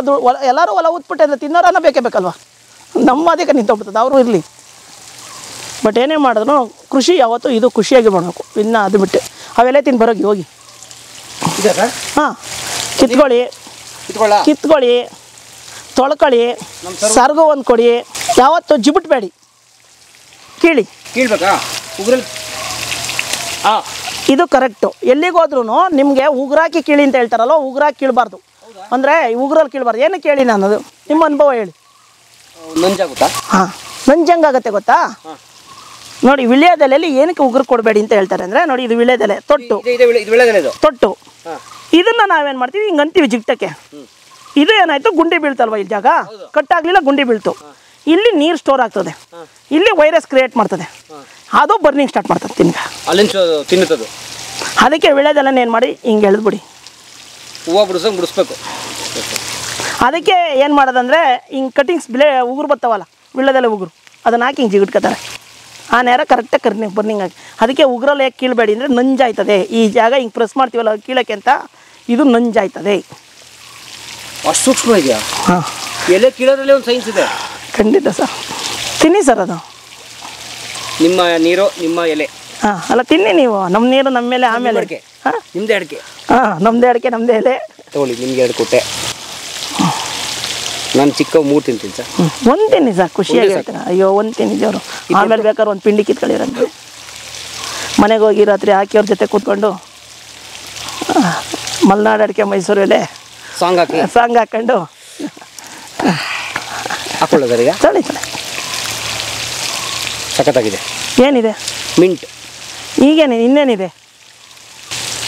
Speaker 1: ಎಲ್ಲರೂ ಹೊಲ ಉತ್ಬಿಟ್ಟೆ ಅಂದರೆ ತಿನ್ನೋರನ್ನ ಬೇಕೇ ಬೇಕಲ್ವ. ನಮ್ಮ ಅದಕ್ಕೆ ನಿಂತೋಗ್ಬಿಡ್ತದೆ, ಅವರು ಇರಲಿ. ಬಟ್ ಏನೇ ಮಾಡಿದ್ರು ಕೃಷಿ ಯಾವತ್ತೂ ಇದು ಖುಷಿಯಾಗಿ ಮಾಡಬೇಕು. ಇನ್ನು ಅದು ಬಿಟ್ಟು ಅವೆಲ್ಲ ತಿಂದು ಬರೋಗಿ ಹೋಗಿ. ಹಾಂ ಕಿತ್ಕೊಳ್ಳಿ, ತೊಳ್ಕೊಳ್ಳಿ, ಸರ್ಗು ಒಂದು ಕೊಡಿ. ಯಾವತ್ತು ಜಿಬಿಟ್ಬೇಡಿ,
Speaker 2: ಕೀಳ್ಬೇಕಾ ಉಗ್ರಲ್ಲಿ?
Speaker 1: ಇದು ಕರೆಕ್ಟು. ಎಲ್ಲಿಗೋದ್ರೂ ನಿಮಗೆ ಉಗುರಾಕಿ ಕೀಳಿ ಅಂತ ಹೇಳ್ತಾರಲ್ವ, ಉಗುರಾಕಿ ಕೀಳಬಾರ್ದು. ಅಂದರೆ ಉಗುರಲ್ಲಿ ಕೀಳಬಾರ್ದು. ಏನು ಕೇಳಿ ನಾನು, ಅದು ನಿಮ್ಮ ಅನುಭವ ಹೇಳಿ.
Speaker 2: ನಂಜಾಗುತ್ತಾ?
Speaker 1: ಹಾಂ, ನಂಜಂಗಾಗತ್ತೆ ಗೊತ್ತಾ. ನೋಡಿ, ವಿಳ್ಯದೆಲೆಯಲ್ಲಿ ಏನಕ್ಕೆ ಉಗುರು ಕೊಡಬೇಡಿ ಅಂತ ಹೇಳ್ತಾರೆ ಅಂದರೆ, ನೋಡಿ ಇದು ವಿಳ್ಯದೆಲೆ ತೊಟ್ಟು, ತೊಟ್ಟು ಇದನ್ನು ನಾವೇನು ಮಾಡ್ತೀವಿ, ಹಿಂಗೆ ಅಂತೀವಿ ಜಿಗ್ಟಕ್ಕೆ. ಇದು ಏನಾಯಿತು, ಗುಂಡಿ ಬೀಳ್ತಲ್ವ, ಇಲ್ಲಿ ಜಾಗ ಕಟ್ಟಾಗಲಿಲ್ಲ, ಗುಂಡಿ ಬೀಳ್ತು. ಇಲ್ಲಿ ನೀರು ಸ್ಟೋರ್ ಆಗ್ತದೆ, ಇಲ್ಲಿ ವೈರಸ್ ಕ್ರಿಯೇಟ್ ಮಾಡ್ತದೆ, ಅದು ಬರ್ನಿಂಗ್ ಸ್ಟಾರ್ಟ್ ಮಾಡ್ತದೆ
Speaker 2: ತಿನ್ನುತ್ತದೆ.
Speaker 1: ಅದಕ್ಕೆ ವಿಳ್ಯದೆಲೆನ ಏನು ಮಾಡಿ ಹಿಂಗೆ ಎಳೆದ್ಬಿಡಿ,
Speaker 2: ಹೂವು ಬಿಡಿಸ್ಬೇಕು.
Speaker 1: ಅದಕ್ಕೆ ಏನು ಮಾಡೋದಂದರೆ ಹಿಂಗೆ ಕಟಿಂಗ್ಸ್ ಉಗುರು ಬರ್ತಾವಲ್ಲ, ವಿಳ್ಯದೆಲೆ ಉಗುರು, ಅದನ್ನು ಹಾಕಿ ಹಿಂಗೆ ಜಿಗಿಟ್ಕೋತಾರೆ. ಆ ನೇರ ಕರೆಕ್ಟಾಗಿ ಬರ್ನಿಂಗ್ ಆಗಿ. ಅದಕ್ಕೆ ಉಗುರಲ್ಲಿ ಯಾಕೆ ಕೀಳಬೇಡಿ ಅಂದರೆ ನಂಜಾಯ್ತದೆ. ಈ ಜಾಗ ಹಿಂಗೆ ಪ್ರೆಸ್ ಮಾಡ್ತೀವಲ್ಲ ಕೀಳಕ್ಕೆ ಅಂತ, ಇದು ನಂಜಾಯ್ತದೆ.
Speaker 2: ಅಷ್ಟು ಸೂಕ್ಷ್ಮ ಇದೆಯಾ?
Speaker 1: ಹಾಂ,
Speaker 2: ಎಲೆ ಕೀಳೋದ್ರಲ್ಲಿ ಒಂದು ಸೈನ್ಸ್ ಇದೆ.
Speaker 1: ಖಂಡಿತ ಸರ್, ತಿನ್ನಿ ಸರ್. ಅದು
Speaker 2: ನಿಮ್ಮ ನೀರು, ನಿಮ್ಮ ಎಲೆ.
Speaker 1: ಹಾಂ, ಅಲ್ಲ ತಿನ್ನಿ ನೀವು. ನಮ್ಮ ನೀರು ನಮ್ಮ ಮೇಲೆ, ಆಮೇಲೆ
Speaker 2: ಹಾಂ, ನಿಮ್ಮದೇ ಅಡಿಕೆ.
Speaker 1: ಹಾಂ, ನಮ್ಮದೇ ಅಡಿಕೆ, ನಮ್ಮದೇ ಎಲೆ.
Speaker 2: ತಗೊಳ್ಳಿ, ನಿಮಗೆ 2 ಕೊಟ್ಟೆ. ನಾನು ಚಿಕ್ಕ 3 ತಿಂತೀನಿ ಸರ್.
Speaker 1: ಒಂದು ತಿನ್ನಿ ಸರ್, ಖುಷಿಯಾಗಿ ಹೇಳ್ತೀನಿ. ಅಯ್ಯೋ, ಒಂದು ತಿನ್ನಿ ದೇವರು. ಆಮೇಲೆ ಬೇಕಾದ್ರೆ ಒಂದು ಪಿಂಡಿ ಕಿತ್ಕೊಳ್ಳಿರಂತೆ. ಮನೆಗೆ ಹೋಗಿ ರಾತ್ರಿ ಹಾಕಿಯವ್ರ ಜೊತೆ ಕೂತ್ಕೊಂಡು ಮಲೆನಾಡು ಅಡಿಕೆ ಮೈಸೂರು ಎಲೆ
Speaker 2: ಸಾಂಗ್
Speaker 1: ಹಾಕೊಂಡು
Speaker 2: ಹಾಕೊಳ್ಳೋದರ ಈಗ
Speaker 1: ತಳಿ
Speaker 2: ಸಖತ್ತಾಗಿದೆ.
Speaker 1: ಏನಿದೆ
Speaker 2: ಮಿಂಟ್.
Speaker 1: ಈಗೇನು ಇನ್ನೇನಿದೆ?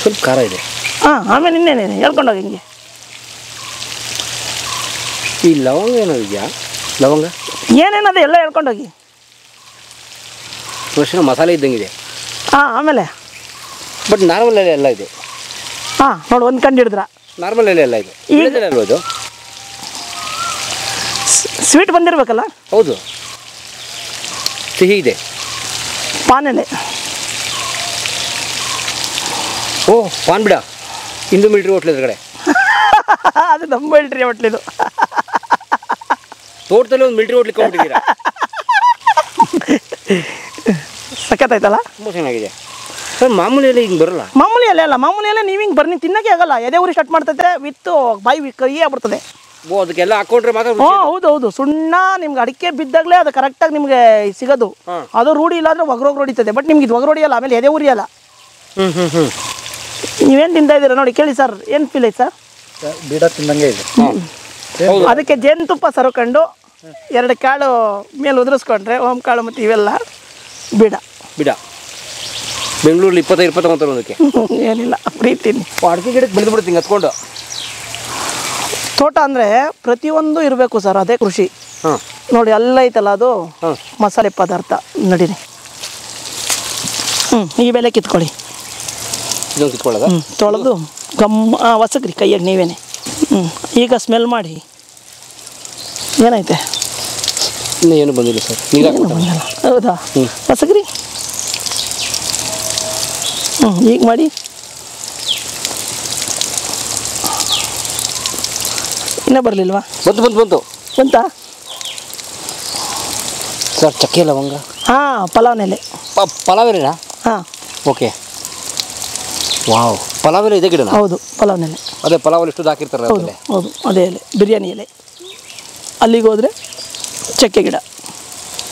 Speaker 2: ಸ್ವಲ್ಪ ಖಾರ ಇದೆ.
Speaker 1: ಹಾಂ, ಆಮೇಲೆ ಇನ್ನೇನಿದೆ ಹೇಳ್ಕೊಂಡೋಗಿ ಹಿಂಗೆ.
Speaker 2: ಈ ಲವಂಗ ಏನೋ ಇದೆಯಾ? ಲವಂಗ
Speaker 1: ಏನೇನದು ಎಲ್ಲ ಹೇಳ್ಕೊಂಡೋಗಿ.
Speaker 2: ವರ್ಷ ಮಸಾಲೆ ಇದ್ದಂಗಿದೆ.
Speaker 1: ಹಾಂ, ಆಮೇಲೆ
Speaker 2: ಬಟ್ ನಾರ್ಮಲ್ ಎಲೆ ಎಲ್ಲ ಇದೆ.
Speaker 1: ಹಾಂ, ನೋಡಿ ಒಂದು ಕಂಡು ಹಿಡಿದ್ರ.
Speaker 2: ನಾರ್ಮಲ್ ಎಲೆ ಎಲ್ಲ ಇದೆ. ಅಲ್ವ ಇದು?
Speaker 1: ಸ್ವೀಟ್ ಬಂದಿರಬೇಕಲ್ಲ?
Speaker 2: ಹೌದು, ಸಿಹಿ ಇದೆ.
Speaker 1: ಪಾನ್ ಎಲೆ.
Speaker 2: ಓ, ಪಾನ್ ಬಿಡ. ಇಂದು ಮಿಲಿಟ್ರಿ ಹೋಟ್ಲ್ ಎದುರುಗಡೆ.
Speaker 1: ಅದು ನಮ್ಮ ಮಿಲಿಟ್ರಿ ಹೋಟ್ಲಿದು.
Speaker 2: ತೋಟದಲ್ಲಿ ಒಂದು ಮಿಲಿಟ್ರಿ ಹೋಟ್ಲಿಗೆ ಹೋಗ್ಬಿಟ್ಟಿದ್ದೀರಾ.
Speaker 1: ಸಖತ್ತಾಯ್ತಲ್ಲ?
Speaker 2: ತುಂಬ ಚೆನ್ನಾಗಿದೆ ಸರ್. ಮಾಮೂಲಿ ಎಲೆ ಹಿಂಗೆ ಬರಲ್ಲ.
Speaker 1: ಮಾಮೂಲಿ ಎಲೆ ಅಲ್ಲ, ಮಾಮೂಲಿ ಎಲೆ ನೀವು ಹಿಂಗೆ ಬರ್ನಿ ತಿನ್ನೋಕ್ಕೆ ಆಗಲ್ಲ. ಎದೆ ಊರಿ ಸ್ಟಾರ್ಟ್ ಮಾಡ್ತೈತೆ, ವಿತ್ತು ಬಾಯಿ ಕೈ ಆಗ್ಬಿಡ್ತದೆ.
Speaker 2: ಓ, ಅದಕ್ಕೆಲ್ಲ ಹಾಕೊಂಡ್ರೆ ಮಾತ್ರ.
Speaker 1: ಹೌದು. ಸುಣ್ಣ ನಿಮ್ಗೆ ಅಡಿಕೆ ಬಿದ್ದಾಗಲೇ ಅದು ಕರೆಕ್ಟಾಗಿ ನಿಮಗೆ ಸಿಗೋದು. ಅದು ರೂಢಿ ಇಲ್ಲಾಂದ್ರೆ ಒಗ್ರೋಗಿ ಹೊಡಿತದೆ. ಬಟ್ ನಿಮ್ಗೆ ಇದು ಒಗ್ರೋಡಿಯಲ್ಲ, ಆಮೇಲೆ ಎದೆ ಉರಿಯಲ್ಲ. ನೀವೇನು ತಿಂತಾ ಇದ್ದೀರಾ ನೋಡಿ, ಕೇಳಿ ಸರ್. ಏನು ಫೀಲ್ ಐತೆ ಸರ್?
Speaker 4: ಬೀಡ ತಿಂದಂಗೆ ಇದೆ.
Speaker 1: ಅದಕ್ಕೆ ಜೇನುತುಪ್ಪ ಸರ್ಕೊಂಡು 2 ಕಾಳು ಮೇಲೆ ಉದುರಿಸ್ಕೊಂಡ್ರೆ, ಓಮ್ ಕಾಳು ಮತ್ತು ಇವೆಲ್ಲ ಬೀಡ.
Speaker 2: ಬೆಂಗಳೂರಲ್ಲಿ 25 ತಗೊಂತಾರೆ ಒಂದಕ್ಕೆ.
Speaker 1: ಏನಿಲ್ಲ, ಪ್ರೀತಿನಿ.
Speaker 2: ಅಡಿಕೆ ಗಿಡಕ್ಕೆ ಬೆಳೆದು ಬಿಡ್ತೀನಿ ಹತ್ಕೊಂಡು.
Speaker 1: ತೋಟ ಅಂದರೆ ಪ್ರತಿಯೊಂದು ಇರಬೇಕು ಸರ್, ಅದೇ ಕೃಷಿ. ನೋಡಿ ಅಲ್ಲ ಐತಲ್ಲ, ಅದು ಮಸಾಲೆ ಪದಾರ್ಥ. ನಡೀರಿ, ಈ ಬೆಲೆ ಕಿತ್ಕೊಳ್ಳಿ.
Speaker 2: ಇದೊಂದು ಕಿತ್ಕೊಳ್ಳೋದ?
Speaker 1: ತೊಳೆದು ಹೊಸಕ್ರಿ ಕೈಯಾಗ ನೀವೇನೆ. ಈಗ ಸ್ಮೆಲ್ ಮಾಡಿ. ಏನೈತೆ?
Speaker 2: ಇನ್ನೂ ಏನು ಬಂದಿಲ್ಲ ಸರ್.
Speaker 1: ಬಂದಿಲ್ಲ. ಹೌದಾ? ಹೊಸಕ್ರಿ. ಈಗ ಮಾಡಿ. ಇನ್ನೂ ಬರಲಿಲ್ವಾ? ಬಂತಾ
Speaker 2: ಸರ್? ಚಕ್ಕೆ ಲವಂಗ.
Speaker 1: ಹಾಂ, ಪಲಾವ್ನೆಲೆ.
Speaker 2: ಪಲಾವೇನಾ?
Speaker 1: ಹಾಂ,
Speaker 2: ಓಕೆ. ವಾವ್, ಪಲಾವೆಲೆ ಇದೆ ಗಿಡ?
Speaker 1: ಹೌದು, ಪಲಾವ್ನೆಲೆ.
Speaker 2: ಅದೇ ಪಲಾವಲ್ಲಿ ಎಷ್ಟು ಹಾಕಿರ್ತಾರೆ?
Speaker 1: ಹೌದು, ಅದೇ ಎಲೆ, ಬಿರಿಯಾನಿ ಎಲೆ. ಅಲ್ಲಿಗೆ ಹೋದರೆ ಚಕ್ಕೆ ಗಿಡ.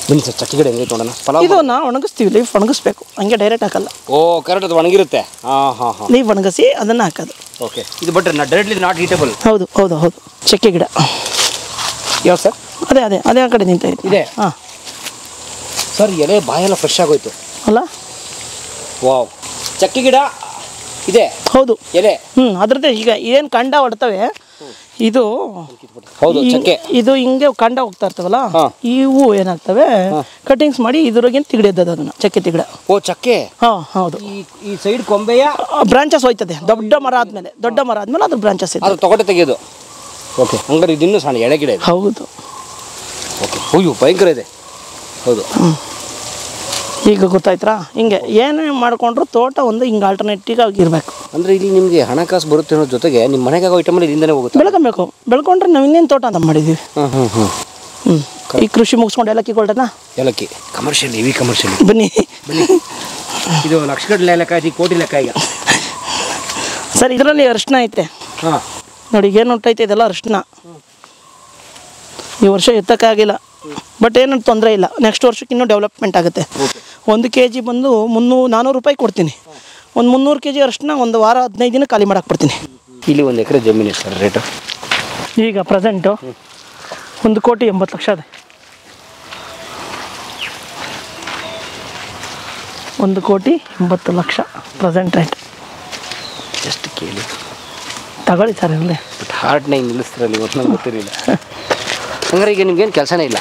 Speaker 2: ಬನ್ನಿ ಸರ್, ಚಕ್ಕೆ ಗಿಡ ಹೆಂಗೆ ನೋಡೋಣ. ಪಲಾವ್
Speaker 1: ಇದು ನಾವು ಒಣಗಿಸ್ತೀವಿ, ಲೀಫ್ ಒಣಗಿಸ್ಬೇಕು, ಹಂಗೆ ಡೈರೆಕ್ಟ್ ಹಾಕಲ್ಲ.
Speaker 2: ಓ, ಕರೆಕ್ಟ್, ಅದು ಒಣಗಿರುತ್ತೆ. ಹಾಂ.
Speaker 1: ಲೀಫ್ ಒಣಗಿಸಿ ಅದನ್ನು ಹಾಕೋದು.
Speaker 2: ಓಕೆ. ಇದು ಬಟ್ ಡೈರೆಕ್ಟ್ಲಿ ನಾಟ್ ಈಟಬಲ್.
Speaker 1: ಹೌದು. ಚಕ್ಕೆ ಗಿಡ
Speaker 2: ಯಾವ ಸರ್?
Speaker 1: ಅದೇ ಆ ಕಡೆ ನಿಂತ
Speaker 2: ಇದೆ.
Speaker 1: ಹಾಂ
Speaker 2: ಸರ್, ಎಲೆ ಬಾಯೆಲ್ಲ ಫ್ರೆಶ್ ಆಗೋಯ್ತು
Speaker 1: ಅಲ್ಲ?
Speaker 2: ವಾವ್, ಚಕ್ಕೆ ಗಿಡ ಇದೆ.
Speaker 1: ಹೌದು,
Speaker 2: ಎಲೆ.
Speaker 1: ಅದ್ರದ್ದೇ. ಈಗ ಏನು ಕಂಡ ಹೊಡ್ತವೆ ಇದು.
Speaker 2: ಹೌದು, ಚಕ್ಕೆ. ಇದು
Speaker 1: ಹಿಂಗೆ ಕಂಡ ಹೋಗ್ತಾ ಇರ್ತವಲ್ಲ, ಇವು ಏನಾಗ್ತವೆ, ಕಟಿಂಗ್ಸ್ ಮಾಡಿ ಇದ್ರಾಗೇನು ತಿಗಡೆದ್ದದು ಅದನ್ನ, ಚಕ್ಕೆ ತಿಗಡ.
Speaker 2: ಓ, ಚಕ್ಕೆ.
Speaker 1: ಹಾಂ, ಹೌದು.
Speaker 2: ಈ ಸೈಡ್ ಕೊಂಬೆಯ
Speaker 1: ಬ್ರಾಂಚಸ್ ಹೋಯ್ತದೆ. ದೊಡ್ಡ ಮರ ಆದ್ಮೇಲೆ ಅದ್ರ ಬ್ರಾಂಚಸ್ ಇದೆ.
Speaker 2: ಅದು ತೊಗೊಟ್ಟೆ ತೆಗೆಯೋದು. ಓಕೆ, ಹಂಗಾರೆ ಇದು ಇನ್ನೂ ಸಣ್ಣ ಎಳೆ ಗಿಡ ಇದೆ.
Speaker 1: ಹೌದು.
Speaker 2: ಓಕೆ. ಅಯ್ಯೋ, ಭಯಂಕರ ಇದೆ. ಹೌದು.
Speaker 1: ಈಗ ಗೊತ್ತಾಯ್ತಾ? ಹಿಂಗೆ ಏನೇ ಮಾಡ್ಕೊಂಡ್ರು ತೋಟ ಒಂದು ಹಿಂಗೆ ಆಲ್ಟರ್ನೇಟಿವ್ ಆಗಿ ಇರಬೇಕು.
Speaker 2: ಅಂದರೆ ಇಲ್ಲಿ ನಿಮಗೆ ಹಣಕಾಸು ಬರುತ್ತೆ ಅನ್ನೋ ಜೊತೆಗೆ ನಿಮ್ಮ ಮನೆಗಾಗೋ ಐಟಮಲ್ಲಿ ಇಲ್ಲಿಂದನೇ ಹೋಗುತ್ತೆ.
Speaker 1: ಬೆಳ್ಕೊಬೇಕು. ಬೆಳ್ಕೊಂಡ್ರೆ ನಾವು ಇನ್ನೇನು ತೋಟ ಅಂತ ಮಾಡಿದ್ದೀವಿ. ಈ ಕೃಷಿ ಮುಗಿಸ್ಕೊಂಡು ಏಲಕ್ಕಿ ಕೊಳ್ಟನ
Speaker 2: ಏಲಕ್ಕಿ ಕಮರ್ಷಿಯಲ್, ಹೆವಿ ಕಮರ್ಷಿಯಲ್.
Speaker 1: ಬನ್ನಿ
Speaker 2: ಇದು ಲಕ್ಷಗಟ್ಟಲೆ ಲೆಕ್ಕ ಐತಿ, ಕೋಟಿ ಲೆಕ್ಕ ಈಗ.
Speaker 1: ಸರ್ ಇದರಲ್ಲಿ ಅರಿಶಿನ ಐತೆ ನೋಡಿ, ಏನು ಉಂಟೈತೆ ಇದೆಲ್ಲ ಅರಿಶಿನ. ಈ ವರ್ಷ ಎತ್ತಕ್ಕಾಗಿಲ್ಲ, ಬಟ್ ಏನು ತೊಂದರೆ ಇಲ್ಲ. ನೆಕ್ಸ್ಟ್ ವರ್ಷಕ್ಕೆ ಇನ್ನೂ ಡೆವಲಪ್ಮೆಂಟ್ ಆಗುತ್ತೆ. 1 kg ಬಂದು 400 ರೂಪಾಯಿ ಕೊಡ್ತೀನಿ. ಒಂದು 300 kg ಅರಿಶಿನ ಒಂದು ವಾರ 15 ದಿನ ಖಾಲಿ ಮಾಡಕ್ಕೆ ಬರ್ತೀನಿ.
Speaker 2: ಇಲ್ಲಿ 1 ಎಕರೆ ಜಮೀನು ಎಷ್ಟು ಸರ್ ರೇಟು?
Speaker 1: ಈಗ ಪ್ರೆಸೆಂಟು 1,80,00,000 ಇದೆ. 1,80,00,000 ಪ್ರೆಸೆಂಟ್ ರೇಟ್.
Speaker 2: ಎಷ್ಟು ಕೇಳಿ
Speaker 1: ತಗೊಳ್ಳಿ ಸರ್ ಇರಲಿ.
Speaker 2: ಬಟ್ ಹಾರ್ಟ್ನ ನಿಲ್ಲಿಸ್ತಿರಲ್ಲ, ಇವತ್ತು ನಂಗೆ ಗೊತ್ತಿರಲಿಲ್ಲ. ಹಂಗಾರೆ ಈಗ ನಿಮ್ಗೇನು ಕೆಲಸನೇ ಇಲ್ಲ?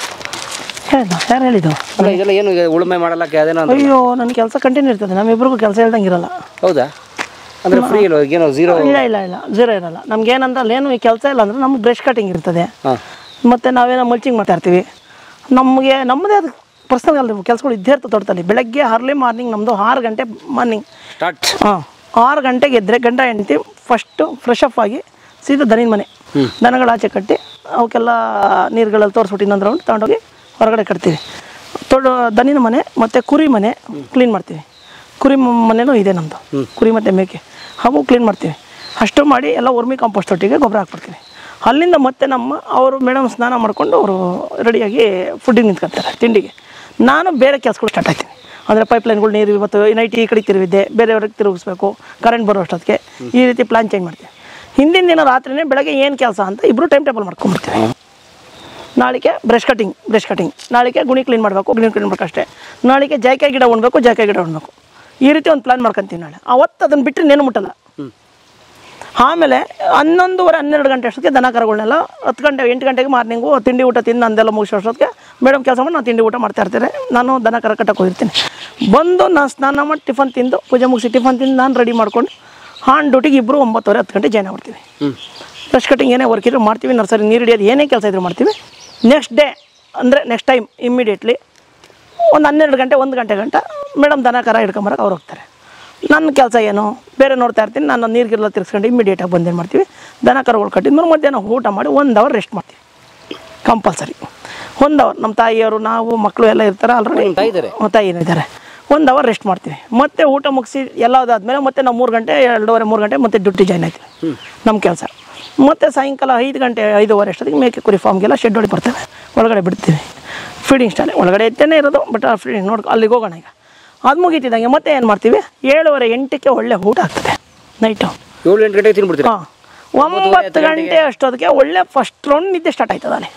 Speaker 1: ಯಾರು ಹೇಳಿದ್ದು?
Speaker 2: ಅಲ್ಲ ಇದೆಲ್ಲ ಏನು ಉಳುಮೆ ಮಾಡಲ್ಲ ಅದೇನೋ?
Speaker 1: ಅಯ್ಯೋ ನನ್ನ ಕೆಲಸ ಕಂಟಿನ್ಯೂ ಇರ್ತದೆ, ನಮ್ಮಿಬ್ರಿಗೂ ಕೆಲಸ ಹೇಳ್ದಂಗೆ ಇರಲ್ಲ.
Speaker 2: ಹೌದಾ? ಅಂದರೆ ಫ್ರೀ ಇಲ್ಲ, ಏನೋ ಝೀರೋ?
Speaker 1: ಇಲ್ಲ ಝೀರೋ ಇರಲ್ಲ. ನಮ್ಗೇನಂದ್ರೆ ಏನು ಈ ಕೆಲಸ ಇಲ್ಲ ಅಂದರೆ ನಮ್ಗೆ ಬ್ರಷ್ ಕಟಿಂಗ್ ಇರ್ತದೆ, ಮತ್ತು ನಾವೇನೋ ಮಲ್ಚಿಂಗ್ ಮಾಡ್ತಾ ಇರ್ತೀವಿ. ನಮಗೆ ನಮ್ಮದೇ ಅದು ಪರ್ಸನಲ್ ಕೆಲಸಗಳು ಇದ್ದೇ ಇರ್ತದೆ ತೋಟದಲ್ಲಿ. ಬೆಳಗ್ಗೆ ಅರ್ಲಿ ಮಾರ್ನಿಂಗ್ ನಮ್ಮದು 6 ಗಂಟೆ ಮಾರ್ನಿಂಗ್
Speaker 2: ಸ್ಟಾರ್ಟ್.
Speaker 1: 6 ಗಂಟೆಗೆ ಎದ್ದರೆ ಗಂಡ ಹೆಂಡ್ತಿ ಫಸ್ಟು ಫ್ರೆಶ್ ಅಪ್ ಆಗಿ ಸೀದಾ ದನಿನ ಮನೆ, ದನಗಳ ಆಚೆ ಕಟ್ಟಿ ಅವಕ್ಕೆಲ್ಲ ನೀರುಗಳಲ್ಲಿ ತೋರಿಸ್ಬಿಟ್ಟು ಇನ್ನೊಂದು ರೌಂಡ್ ತಗೊಂಡೋಗಿ ಹೊರಗಡೆ ಕಟ್ತೀವಿ. ದನಿನ ಮನೆ ಮತ್ತು ಕುರಿ ಮನೆ ಕ್ಲೀನ್ ಮಾಡ್ತೀವಿ. ಕುರಿ ಮನೆಯೂ ಇದೆ ನಮ್ಮದು, ಕುರಿ ಮತ್ತು ಮೇಕೆ, ಅವು ಕ್ಲೀನ್ ಮಾಡ್ತೀವಿ. ಅಷ್ಟು ಮಾಡಿ ಎಲ್ಲ ವರ್ಮಿ ಕಾಂಪೋಸ್ಟ್ ತೊಟ್ಟಿಗೆ ಗೊಬ್ಬರ ಹಾಕ್ಬಿಡ್ತೀವಿ. ಅಲ್ಲಿಂದ ಮತ್ತೆ ಅವರು ಮೇಡಮ್ ಸ್ನಾನ ಮಾಡಿಕೊಂಡು ಅವರು ರೆಡಿಯಾಗಿ ಫುಡ್ಡಿಗೆ ನಿಂತ್ಕೊತಾರೆ, ತಿಂಡಿಗೆ. ನಾನು ಬೇರೆ ಕೆಲಸಗಳು ಸ್ಟಾರ್ಟ್ ಆಗ್ತೀನಿ. ಅಂದರೆ ಪೈಪ್ಲೈನ್ಗಳು ನೀರು ಇವತ್ತು ನೈಟ್ ಈ ಕಡೆ ತಿರುವಿದ್ದೆ, ಬೇರೆಯವ್ರಿಗೆ ತಿರುಗಿಸ್ಬೇಕು, ಕರೆಂಟ್ ಬರೋ ಅಷ್ಟೊತ್ತಿಗೆ ಈ ರೀತಿ ಪ್ಲ್ಯಾನ್ ಚೇಂಜ್ ಮಾಡ್ತೀವಿ. ಹಿಂದಿನ ದಿನ ರಾತ್ರಿನೇ ಬೆಳಗ್ಗೆ ಏನು ಕೆಲಸ ಅಂತ ಇಬ್ಬರು ಟೈಮ್ ಟೇಬಲ್ ಮಾಡ್ಕೊಂಡ್ಬಿಡ್ತೀವಿ. ನಾಳೆಗೆ ಬ್ರಷ್ ಕಟಿಂಗ್, ನಾಳೆಗೆ ಗುಣಿ ಕ್ಲೀನ್ ಮಾಡಬೇಕು, ಅಷ್ಟೇ. ನಾಳೆಗೆ ಜಾಯ್ಕಾಯಿ ಗಿಡ ಉಣ್ಬೇಕು. ಈ ರೀತಿ ಒಂದು ಪ್ಲ್ಯಾನ್ ಮಾಡ್ಕೊತೀವಿ. ನಾಳೆ ಅವತ್ತು ಅದನ್ನು ಬಿಟ್ಟರೆ ನೇನು ಮುಟ್ಟಲ್ಲ. ಆಮೇಲೆ 11:30 12 ಗಂಟೆ ಅಷ್ಟೊತ್ತಿಗೆ ದನ ಕರುಗಳನ್ನೆಲ್ಲ 10 ಗಂಟೆ 8 ಗಂಟೆಗೆ ಮಾರ್ನಿಂಗು ತಿಂಡಿ ಊಟ ತಿಂದು ನಂದೆಲ್ಲ ಮುಗಿಸೋ ಅಷ್ಟೊತ್ತಿಗೆ ಮೇಡಮ್ ಕೆಲಸ ಮಾಡಿ ನಾನು ತಿಂಡಿ ಊಟ ಮಾಡ್ತಾ ಇರ್ತಾರೆ. ನಾನು ದನ ಕರ ಕಟ್ಟಕ್ಕೆ ಹೋಗಿರ್ತೀನಿ. ಬಂದು ನಾನು ಸ್ನಾನ ಮಾಡಿ ಟಿಫನ್ ತಿಂದು ಪೂಜೆ ಮುಗಿಸಿ ಟಿಫನ್ ತಿಂದು ನಾನು ರೆಡಿ ಮಾಡ್ಕೊಂಡು ಆನ್ ಡ್ಯೂಟಿಗೆ ಇಬ್ಬರು 9:30 10 ಗಂಟೆ ಜಾಯ್ನ್ ಆಗ್ಬಿಡ್ತೀವಿ. ಬ್ರಷ್ ಕಟಿಂಗ್ ಏನೇ ವರ್ಕ್ ಇದ್ರೂ ಮಾಡ್ತೀವಿ, ನರ್ಸರಿ ನೀರು ಹಿಡಿಯೋದು ಏನೇ ಕೆಲಸ ಇದ್ರೂ ಮಾಡ್ತೀವಿ. ನೆಕ್ಸ್ಟ್ ಡೇ ಅಂದರೆ ನೆಕ್ಸ್ಟ್ ಟೈಮ್ ಇಮ್ಮಿಡಿಯೇಟ್ಲಿ ಒಂದು 12 ಗಂಟೆ 1 ಗಂಟೆ ಮೇಡಮ್ ದನ ಕರ ಹಿಡ್ಕೊಂಬರಕ್ಕೆ ಅವ್ರು ಹೋಗ್ತಾರೆ. ನನ್ನ ಕೆಲಸ ಏನು ಬೇರೆ ನೋಡ್ತಾ ಇರ್ತೀನಿ. ನಾನು ನೀರಿಗೆಲ್ಲ ತಿರ್ಸ್ಕೊಂಡು ಇಮ್ಮಿಡಿಯೇಟಾಗಿ ಬಂದೇನು ಮಾಡ್ತೀವಿ, ದನ ಕರುಗಳು ಕಟ್ಟಿದ್ಮೇಲೆ ಮಧ್ಯಾಹ್ನ ಊಟ ಮಾಡಿ 1 ಅವರ್ ರೆಸ್ಟ್ ಮಾಡ್ತೀವಿ ಕಂಪಲ್ಸರಿ. 1 ಅವರ್ ನಮ್ಮ ತಾಯಿಯವರು ನಾವು ಮಕ್ಕಳು ಎಲ್ಲ ಇರ್ತಾರೆ, ಆಲ್ರೆಡಿ ತಾಯಿ ಏನಿದ್ದಾರೆ. 1 ಅವರ್ ರೆಸ್ಟ್ ಮಾಡ್ತೀವಿ. ಮತ್ತೆ ಊಟ ಮುಗಿಸಿ ಎಲ್ಲದಾದ್ಮೇಲೆ ಮತ್ತೆ ನಾವು 3 ಗಂಟೆ 2:30 3 ಗಂಟೆ ಮತ್ತೆ ಡ್ಯೂಟಿ ಜಾಯ್ನ್ ಆಯ್ತೀವಿ ನಮ್ಮ ಕೆಲಸ. ಮತ್ತು ಸಾಯಂಕಾಲ 5 ಗಂಟೆ 5:15 ಅಷ್ಟೊತ್ತಿಗೆ ಮೇಕೆ ಕುರಿ ಫಾರ್ಮ್ಗೆಲ್ಲ ಶೆಡ್ ಹೊಡಿ ಬರ್ತೇವೆ, ಒಳಗಡೆ ಬಿಡ್ತೀವಿ. ಫೀಡಿಂಗ್ ಸ್ಟಾರ್ಟ್ ಒಳಗಡೆ ಎತ್ತೇನೆ ಇರೋದು, ಬಟ್ ಫೀಡಿಂಗ್ ನೋಡಿ ಅಲ್ಲಿಗೆ ಹೋಗೋಣ. ಈಗ ಅದು ಮುಗೀತಿದ್ದಂಗೆ ಮತ್ತೆ ಏನು ಮಾಡ್ತೀವಿ, 7:30 8ಕ್ಕೆ ಒಳ್ಳೆ ಊಟ ಆಗ್ತದೆ. ನೈಟು
Speaker 2: 7-8 ಗಂಟೆಗೆ ತಿನ್ಬಿಡ್ತೀವಿ.
Speaker 1: 9 ಗಂಟೆ ಅಷ್ಟೊತ್ತಿಗೆ ಒಳ್ಳೆ ಫಸ್ಟ್ ರೌಂಡ್ ನಿದ್ದೆ ಸ್ಟಾರ್ಟ್ ಆಯ್ತದೆ. ಅಲ್ಲಿ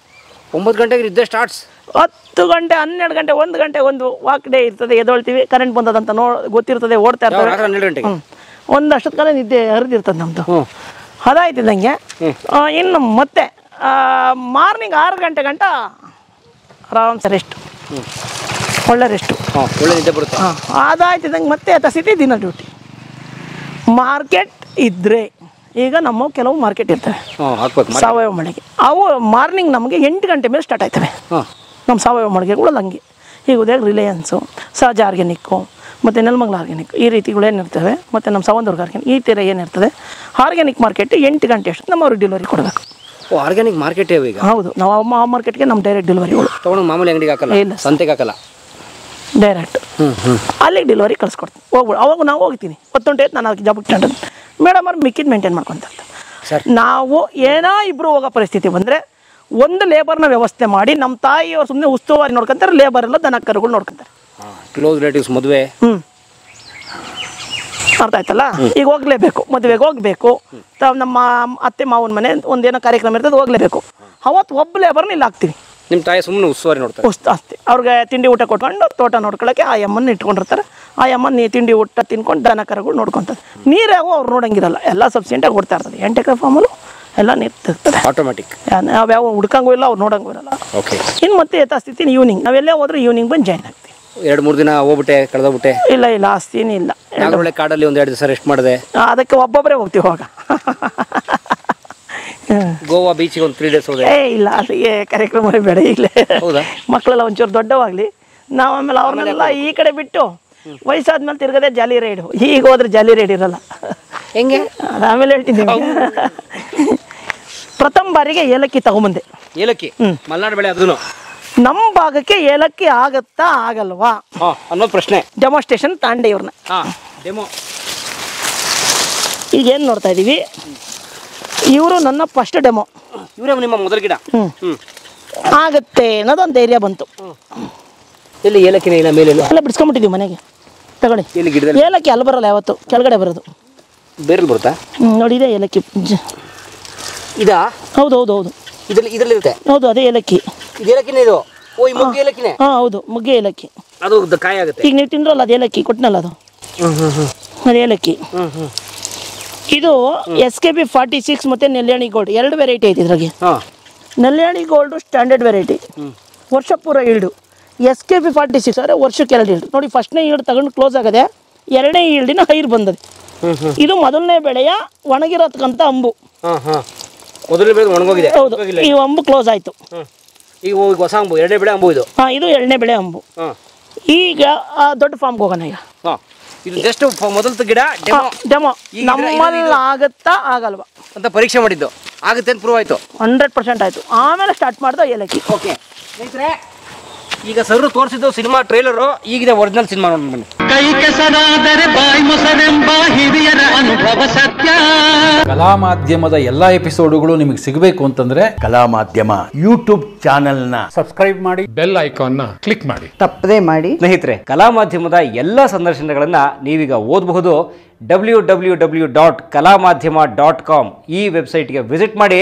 Speaker 2: 9 ಗಂಟೆಗೆ ನಿದ್ದೆ ಸ್ಟಾರ್ಟ್ಸ್.
Speaker 1: 10 ಗಂಟೆ 12 ಗಂಟೆ 1 ಗಂಟೆ ಒಂದು ವಾಕ್ ಡೇ ಇರ್ತದೆ, ಎದೊಳ್ತೀವಿ, ಕರೆಂಟ್ ಬಂದದಂತ ಗೊತ್ತಿರ್ತದೆ, ಓಡ್ತಾ ಇರ್ತಾರೆ.
Speaker 2: 12 ಗಂಟೆಗೆ
Speaker 1: ಒಂದು ಅಷ್ಟೊತ್ತು ಕಾಲ ನಿದ್ದೆ ಹರಿದಿರ್ತದೆ ನಮ್ಮದು. ಅದಾಯ್ತಿದ್ದಂಗೆ ಇನ್ನು ಮತ್ತೆ ಮಾರ್ನಿಂಗ್ 6 ಗಂಟೆ ಗಂಟ ಆರಾಮ್ಸೆ ರೆಸ್ಟು, ಒಳ್ಳೆ ರೆಸ್ಟು,
Speaker 2: ಒಳ್ಳೆ ನಿದ್ದೆ ಬರುತ್ತೆ.
Speaker 1: ಅದಾಯ್ತಿದ್ದಂಗೆ ಮತ್ತೆ ಸಿಟಿ ದಿನ ಡ್ಯೂಟಿ. ಮಾರ್ಕೆಟ್ ಇದ್ದರೆ ಈಗ ನಮ್ಮ ಕೆಲವು ಮಾರ್ಕೆಟ್ ಇರ್ತವೆ ಸಾವಯವ ಮಳಿಗೆ, ಅವು ಮಾರ್ನಿಂಗ್ ನಮಗೆ 8 ಗಂಟೆ ಮೇಲೆ ಸ್ಟಾರ್ಟ್ ಆಯ್ತವೆ. ನಮ್ಮ ಸಾವಯವ ಮಳಿಗೆಗಳು ಹಂಗೆ. ಈಗ ಉದಯ ರಿಲಯನ್ಸು, ಸಹಜ ಆರ್ಗ್ಯಾನಿಕ್ಕು ಮತ್ತು ನೆಲಮಂಗಲ ಆರ್ಗ್ಯಾನಿಕ್ ಈ ರೀತಿಗಳೇನಿರ್ತವೆ, ಮತ್ತು ನಮ್ಮ ಸವಂದುರ್ಗ ಆರ್ಗ್ಯಾನಿಕ್ ಈ ಥರ ಏನಿರ್ತದೆ. ಆರ್ಗ್ಯಾನಿಕ್ ಮಾರ್ಕೆಟ್ 8 ಗಂಟೆ ಅಷ್ಟು ನಮ್ಮ ಅವ್ರಿಗೆ ಡೆಲಿವರಿ ಕೊಡಬೇಕು.
Speaker 2: ಆರ್ಗ್ಯಾನಿಕ್ ಮಾರ್ಕೆಟ್ ಈಗ?
Speaker 1: ಹೌದು, ನಾವು ಆ ಮಾರ್ಕೆಟ್ಗೆ ನಮ್ಮ ಡೈರೆಕ್ಟ್ ಡೆಲಿವರಿಗಳು
Speaker 2: ತೊಗೊಂಡು ಮಾಮೂಲಿ ಅಂಗಡಿಗೆ ಹಾಕಲ್ಲ, ಇಲ್ಲ ಸಂತೆಗೆ ಹಾಕಲ್ಲ,
Speaker 1: ಡೈರೆಕ್ಟ್ ಅಲ್ಲಿಗೆ ಡೆಲಿವರಿ ಕಳಿಸ್ಕೊಡ್ತೀನಿ. ಹೋಗ್ಬಿಡು, ಅವಾಗ ನಾವು ಹೋಗ್ತೀನಿ 10 ಗಂಟೆ ನಾನು ಅದಕ್ಕೆ ಜಾಬ್ ಇಟ್ಕೊಂಡು ಮೇಡಮ್ ಅವ್ರು ಮಿಕ್ಕಿದ್ದು ಮೇಂಟೈನ್ ಮಾಡ್ಕೊತಾರೆ. ನಾವು ಏನೋ ಇಬ್ಬರು ಹೋಗೋ ಪರಿಸ್ಥಿತಿ ಬಂದರೆ ಒಂದು ಲೇಬರ್ನ ವ್ಯವಸ್ಥೆ ಮಾಡಿ ನಮ್ಮ ತಾಯಿಯವ್ರು ಸುಮ್ಮನೆ ಉಸ್ತುವಾರಿ ನೋಡ್ಕೊಂತಾರೆ, ಲೇಬರ್ ಎಲ್ಲ ದನ ಕರುಗಳು ನೋಡ್ಕೊಂತಾರೆ.
Speaker 2: ಕ್ಲೋಸ್ ರಿಲೇಟಿವ್ಸ್ ಮದುವೆ
Speaker 1: ಅರ್ಥ ಆಯ್ತಲ್ಲ. ಈಗ ಹೋಗ್ಲೇಬೇಕು, ಮದುವೆಗೆ ಹೋಗ್ಬೇಕು, ನಮ್ಮ ಅತ್ತೆ ಮಾವನ ಮನೆ ಒಂದೇನೋ ಕಾರ್ಯಕ್ರಮ ಇರ್ತದೆ, ಹೋಗ್ಲೇಬೇಕು. ಅವತ್ತು ಒಬ್ಬ ಲೇಬರ್ನ ಇಲ್ಲಿ ಹಾಕ್ತೀವಿ.
Speaker 2: ನಿಮ್ಮ ತಾಯಿ ಸುಮ್ಮನೆ ಉಸ್ತುವಾರಿ ನೋಡ್ತಾರೆ,
Speaker 1: ಅಷ್ಟೇ. ಅವ್ರಿಗೆ ತಿಂಡಿ ಊಟ ಕೊಟ್ಕೊಂಡು ತೋಟ ನೋಡ್ಕೊಳ್ಳೋಕೆ ಆ ಅಮ್ಮನ ಇಟ್ಕೊಂಡಿರ್ತಾರೆ. ಆ ಅಮ್ಮನ ತಿಂಡಿ ಊಟ ತಿನ್ಕೊಂಡು ದನ ಕರುಗಳು ನೋಡ್ಕೊತಾರೆ. ನೀರಾಗೂ ಅವ್ರು ನೋಡಂಗಿರಲ್ಲ, ಎಲ್ಲ ಸಬ್ಸಿಡೆಂಟಾಗಿ ಕೊಡ್ತಾ ಇರ್ತದೆ. 8 ಎಕರೆ ಫಾರ್ಮಲ್ಲೂ ಎಲ್ಲ ನೀರು ತಿರ್ತದೆ
Speaker 2: ಆಟೋಮೆಟಿಕ್.
Speaker 1: ನಾವ್ಯಾವ ಹುಡ್ಕಂಗೂ ಇಲ್ಲ, ಅವ್ರು ನೋಡಂಗೂ ಇರಲ್ಲ.
Speaker 2: ಓಕೆ.
Speaker 1: ಇನ್ನು ಮತ್ತೆ ಯಥಾಸ್ಥಿತಿ ಈವ್ನಿಂಗ್ ನಾವೆಲ್ಲೇ ಹೋದ್ರೆ ಈವ್ನಿಂಗ್ ಬಂದು ಜಾಯ್ನ್ ಆಗ್ತೀವಿ.
Speaker 2: 2-3 ದಿನ ಹೋಗ್ಬಿಟ್ಟೆ ಕಳೆದೋಗ್ಬಿಟ್ಟೆ? ಇಲ್ಲ
Speaker 1: ಆಸ್ತಿನೇ ಇಲ್ಲ.
Speaker 2: ಒಳ್ಳೆ ಕಾಡಲ್ಲಿ 1-2 ದಿವಸ ರೆಸ್ಟ್ ಮಾಡಿದೆ.
Speaker 1: ಅದಕ್ಕೆ ಒಬ್ಬೊಬ್ಬರೇ ಹೋಗ್ತೀವಿ. ಹೋಗ
Speaker 2: ಗೋವಾ ಬೀಚಿಗೆ ಒಂದು 3 ಡೇಸ್ ಹೋದೆ.
Speaker 1: ಇಲ್ಲ, ಅಲ್ಲಿಗೆ ಕಾರ್ಯಕ್ರಮ ಬೇಡ. ಈಗಲೇ ಮಕ್ಕಳೆಲ್ಲ ಒಂಚೂರು ದೊಡ್ಡವಾಗಲಿ, ನಾವು ಆಮೇಲೆ ಅವ್ರನ್ನೆಲ್ಲ ಈ ಕಡೆ ಬಿಟ್ಟು ವಯಸ್ಸಾದ್ಮೇಲೆ ತಿರ್ಗದೆ ಜಾಲಿ ರೈಡು. ಈಗ ಹೋದ್ರೆ ಜಾಲಿ ರೈಡ್ ಇರಲ್ಲ.
Speaker 2: ಹೆಂಗೆ
Speaker 1: ಅದು ಆಮೇಲೆ ಹೇಳ್ತಿದ್ದೀನಿ. ಪ್ರಥಮ ಬಾರಿಗೆ ಏಲಕ್ಕಿ ತಗೊಂಬಂದೆ.
Speaker 2: ಏಲಕ್ಕಿ ಮಲೆನಾಡು ಬೆಳೆ ಅದನ್ನು
Speaker 1: ನಮ್ಮ ಭಾಗಕ್ಕೆ ಏಲಕ್ಕಿ ಆಗತ್ತಾ ಆಗಲ್ವಾ
Speaker 2: ಅನ್ನೋದು ಪ್ರಶ್ನೆ.
Speaker 1: ಡೆಮೋಸ್ಟ್ರೇಷನ್ ತಾಂಡೆ ಇವ್ರನ್ನ.
Speaker 2: ಡೆಮೋ
Speaker 1: ಈಗೇನು ನೋಡ್ತಾ ಇದ್ದೀವಿ, ಇವರು ನನ್ನ ಫಸ್ಟ್ ಡೆಮೋ.
Speaker 2: ಇವರೇ ನಿಮ್ಮ ಮೊದಲ ಗಿಡ.
Speaker 1: ಆಗತ್ತೆ ಅನ್ನೋದೊಂದು ಧೈರ್ಯ ಬಂತು.
Speaker 2: ಎಲ್ಲಿ ಏಲಕ್ಕಿನ ಇಲ್ಲ ಮೇಲೆ
Speaker 1: ಎಲ್ಲ ಬಿಡಿಸ್ಕೊಂಬಿಟ್ಟಿದ್ದೀವಿ ಮನೆಗೆ. ತಗೊಳ್ಳಿ,
Speaker 2: ಎಲ್ಲಿ ಗಿಡದಲ್ಲಿ
Speaker 1: ಏಲಕ್ಕಿ ಅಲ್ಲಿ ಬರಲ್ಲ, ಯಾವತ್ತು ಕೆಳಗಡೆ ಬರೋದು.
Speaker 2: ಬೇರಲ್ಲಿ ಬರುತ್ತಾ?
Speaker 1: ನೋಡಿ, ಇದೆ ಏಲಕ್ಕಿ.
Speaker 2: ಇದಾ?
Speaker 1: ಹೌದು ಹೌದು ಹೌದು,
Speaker 2: ಇದರಲ್ಲಿ ಇರುತ್ತೆ.
Speaker 1: ಹೌದು, ಅದೇ ಏಲಕ್ಕಿ.
Speaker 2: ಇದು ಏಲಕ್ಕಿನೇ ಇದು? ಓ, ಈ ಮುಗ್ಗೆ ಏಲಕ್ಕಿನೇ?
Speaker 1: ಹಾಂ ಹೌದು, ಮುಗ್ಗೆ ಏಲಕ್ಕಿ.
Speaker 2: ಅದು ಕಾಯಿ ಆಗುತ್ತೆ.
Speaker 1: ಈಗ ನೀವು ತಿಂದ್ರಲ್ಲ, ಅದು ಏಲಕ್ಕಿ ಕೊಟ್ಟನಲ್ಲ, ಅದು ಅದು ಏಲಕ್ಕಿ. ಇದು SKB 46 ಮತ್ತು ನೆಲ್ಯಾಣಿ ಗೋಲ್ಡ್ 2 ವೆರೈಟಿ ಐತಿ ಇದ್ರಾಗೆ. ನೆಲ್ಯಾಣಿ ಗೋಲ್ಡು ಸ್ಟ್ಯಾಂಡರ್ಡ್ ವೆರೈಟಿ, ವರ್ಷ ಪೂರ ಈಲ್ಡು. SKB 46 ಅಂದರೆ ವರ್ಷಕ್ಕೆ 2 ಈಲ್ಡು. ನೋಡಿ, ಫಸ್ಟ್ನೇ ಈಲ್ಡ್ ತಗೊಂಡು ಕ್ಲೋಸ್ ಆಗದೆ, 2ನೇ ಈಲ್ಡಿನ ಹೈರ್ ಬಂದದೆ. ಇದು ಮೊದಲನೇ ಬೆಳೆಯ ಒಣಗಿರತಕ್ಕಂಥ ಅಂಬು.
Speaker 2: ಮೊದಲನೇ ಬೆಳೆ ಒಣಗೋಗಿದೆ.
Speaker 1: ಹೌದು, ಈ ಅಂಬು ಕ್ಲೋಸ್ ಆಯಿತು.
Speaker 2: ಈಗ ಹೊಸ ಅಂಬು, 2ನೇ ಬೆಳೆ ಅಂಬು ಇದು.
Speaker 1: ಹಾಂ, ಇದು 2ನೇ ಬೆಳೆ ಅಂಬು. ಈಗ ದೊಡ್ಡ ಫಾರ್ಮ್ಗೆ ಹೋಗೋಣ. ಈಗ
Speaker 2: ಇದು ಜಸ್ಟ್ ಮೊದಲ ಗಿಡ
Speaker 1: ಡೆಮೋ. ನಮ್ಮಲ್ಲಿ ಆಗತ್ತಾ ಆಗಲ್ವಾ
Speaker 2: ಅಂತ ಪರೀಕ್ಷೆ ಮಾಡಿದ್ದು. ಆಗುತ್ತೆ ಅಂತ ಪ್ರೂವ್ ಆಯಿತು.
Speaker 1: 100% ಆಯಿತು. ಆಮೇಲೆ ಸ್ಟಾರ್ಟ್ ಮಾಡ್ದೆ ಏಲಕ್ಕಿ.
Speaker 2: ಓಕೆ ಸ್ನೇಹಿತರೆ, ಈಗ ಸರ್ ತೋರಿಸಿದ್ದು ಸಿನಿಮಾ ಟ್ರೈಲರು, ಈಗಿದೆ ಒರಿಜಿನಲ್ ಸಿನಿಮಾ ನೋಡಿ ಬನ್ನಿ.
Speaker 3: ಕೈ ಕೆಸರಾದರೆ ಬಾಯಿ ಮೊಸರೆಂಬ ಹಿರಿಯರ ಅನುಭವ ಸತ್ಯ.
Speaker 5: ಕಲಾ ಮಾಧ್ಯಮದ ಎಲ್ಲಾ ಎಪಿಸೋಡುಗಳು ನಿಮಗೆ ಸಿಗಬೇಕು ಅಂತಂದ್ರೆ
Speaker 6: ಕಲಾ ಮಾಧ್ಯಮ ಯೂಟ್ಯೂಬ್ ಚಾನೆಲ್ನ
Speaker 5: ಸಬ್ಸ್ಕ್ರೈಬ್ ಮಾಡಿ,
Speaker 7: ಬೆಲ್ ಐಕಾನ್ನ ಕ್ಲಿಕ್ ಮಾಡಿ.
Speaker 8: ತಪ್ಪದೇ ಮಾಡಿ.
Speaker 2: ಸ್ನೇಹಿತರೆ, ಕಲಾ ಮಾಧ್ಯಮದ ಎಲ್ಲ ಸಂದರ್ಶನಗಳನ್ನು ನೀವೀಗ ಓದಬಹುದು. www.kalamadhyama.com ಈ ವೆಬ್ಸೈಟ್ಗೆ ವಿಸಿಟ್ ಮಾಡಿ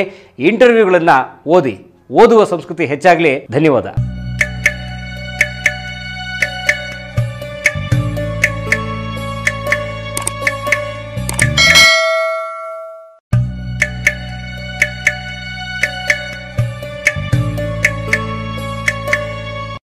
Speaker 2: ಇಂಟರ್ವ್ಯೂಗಳನ್ನು ಓದಿ. ಓದುವ ಸಂಸ್ಕೃತಿ ಹೆಚ್ಚಾಗಲಿ. ಧನ್ಯವಾದ.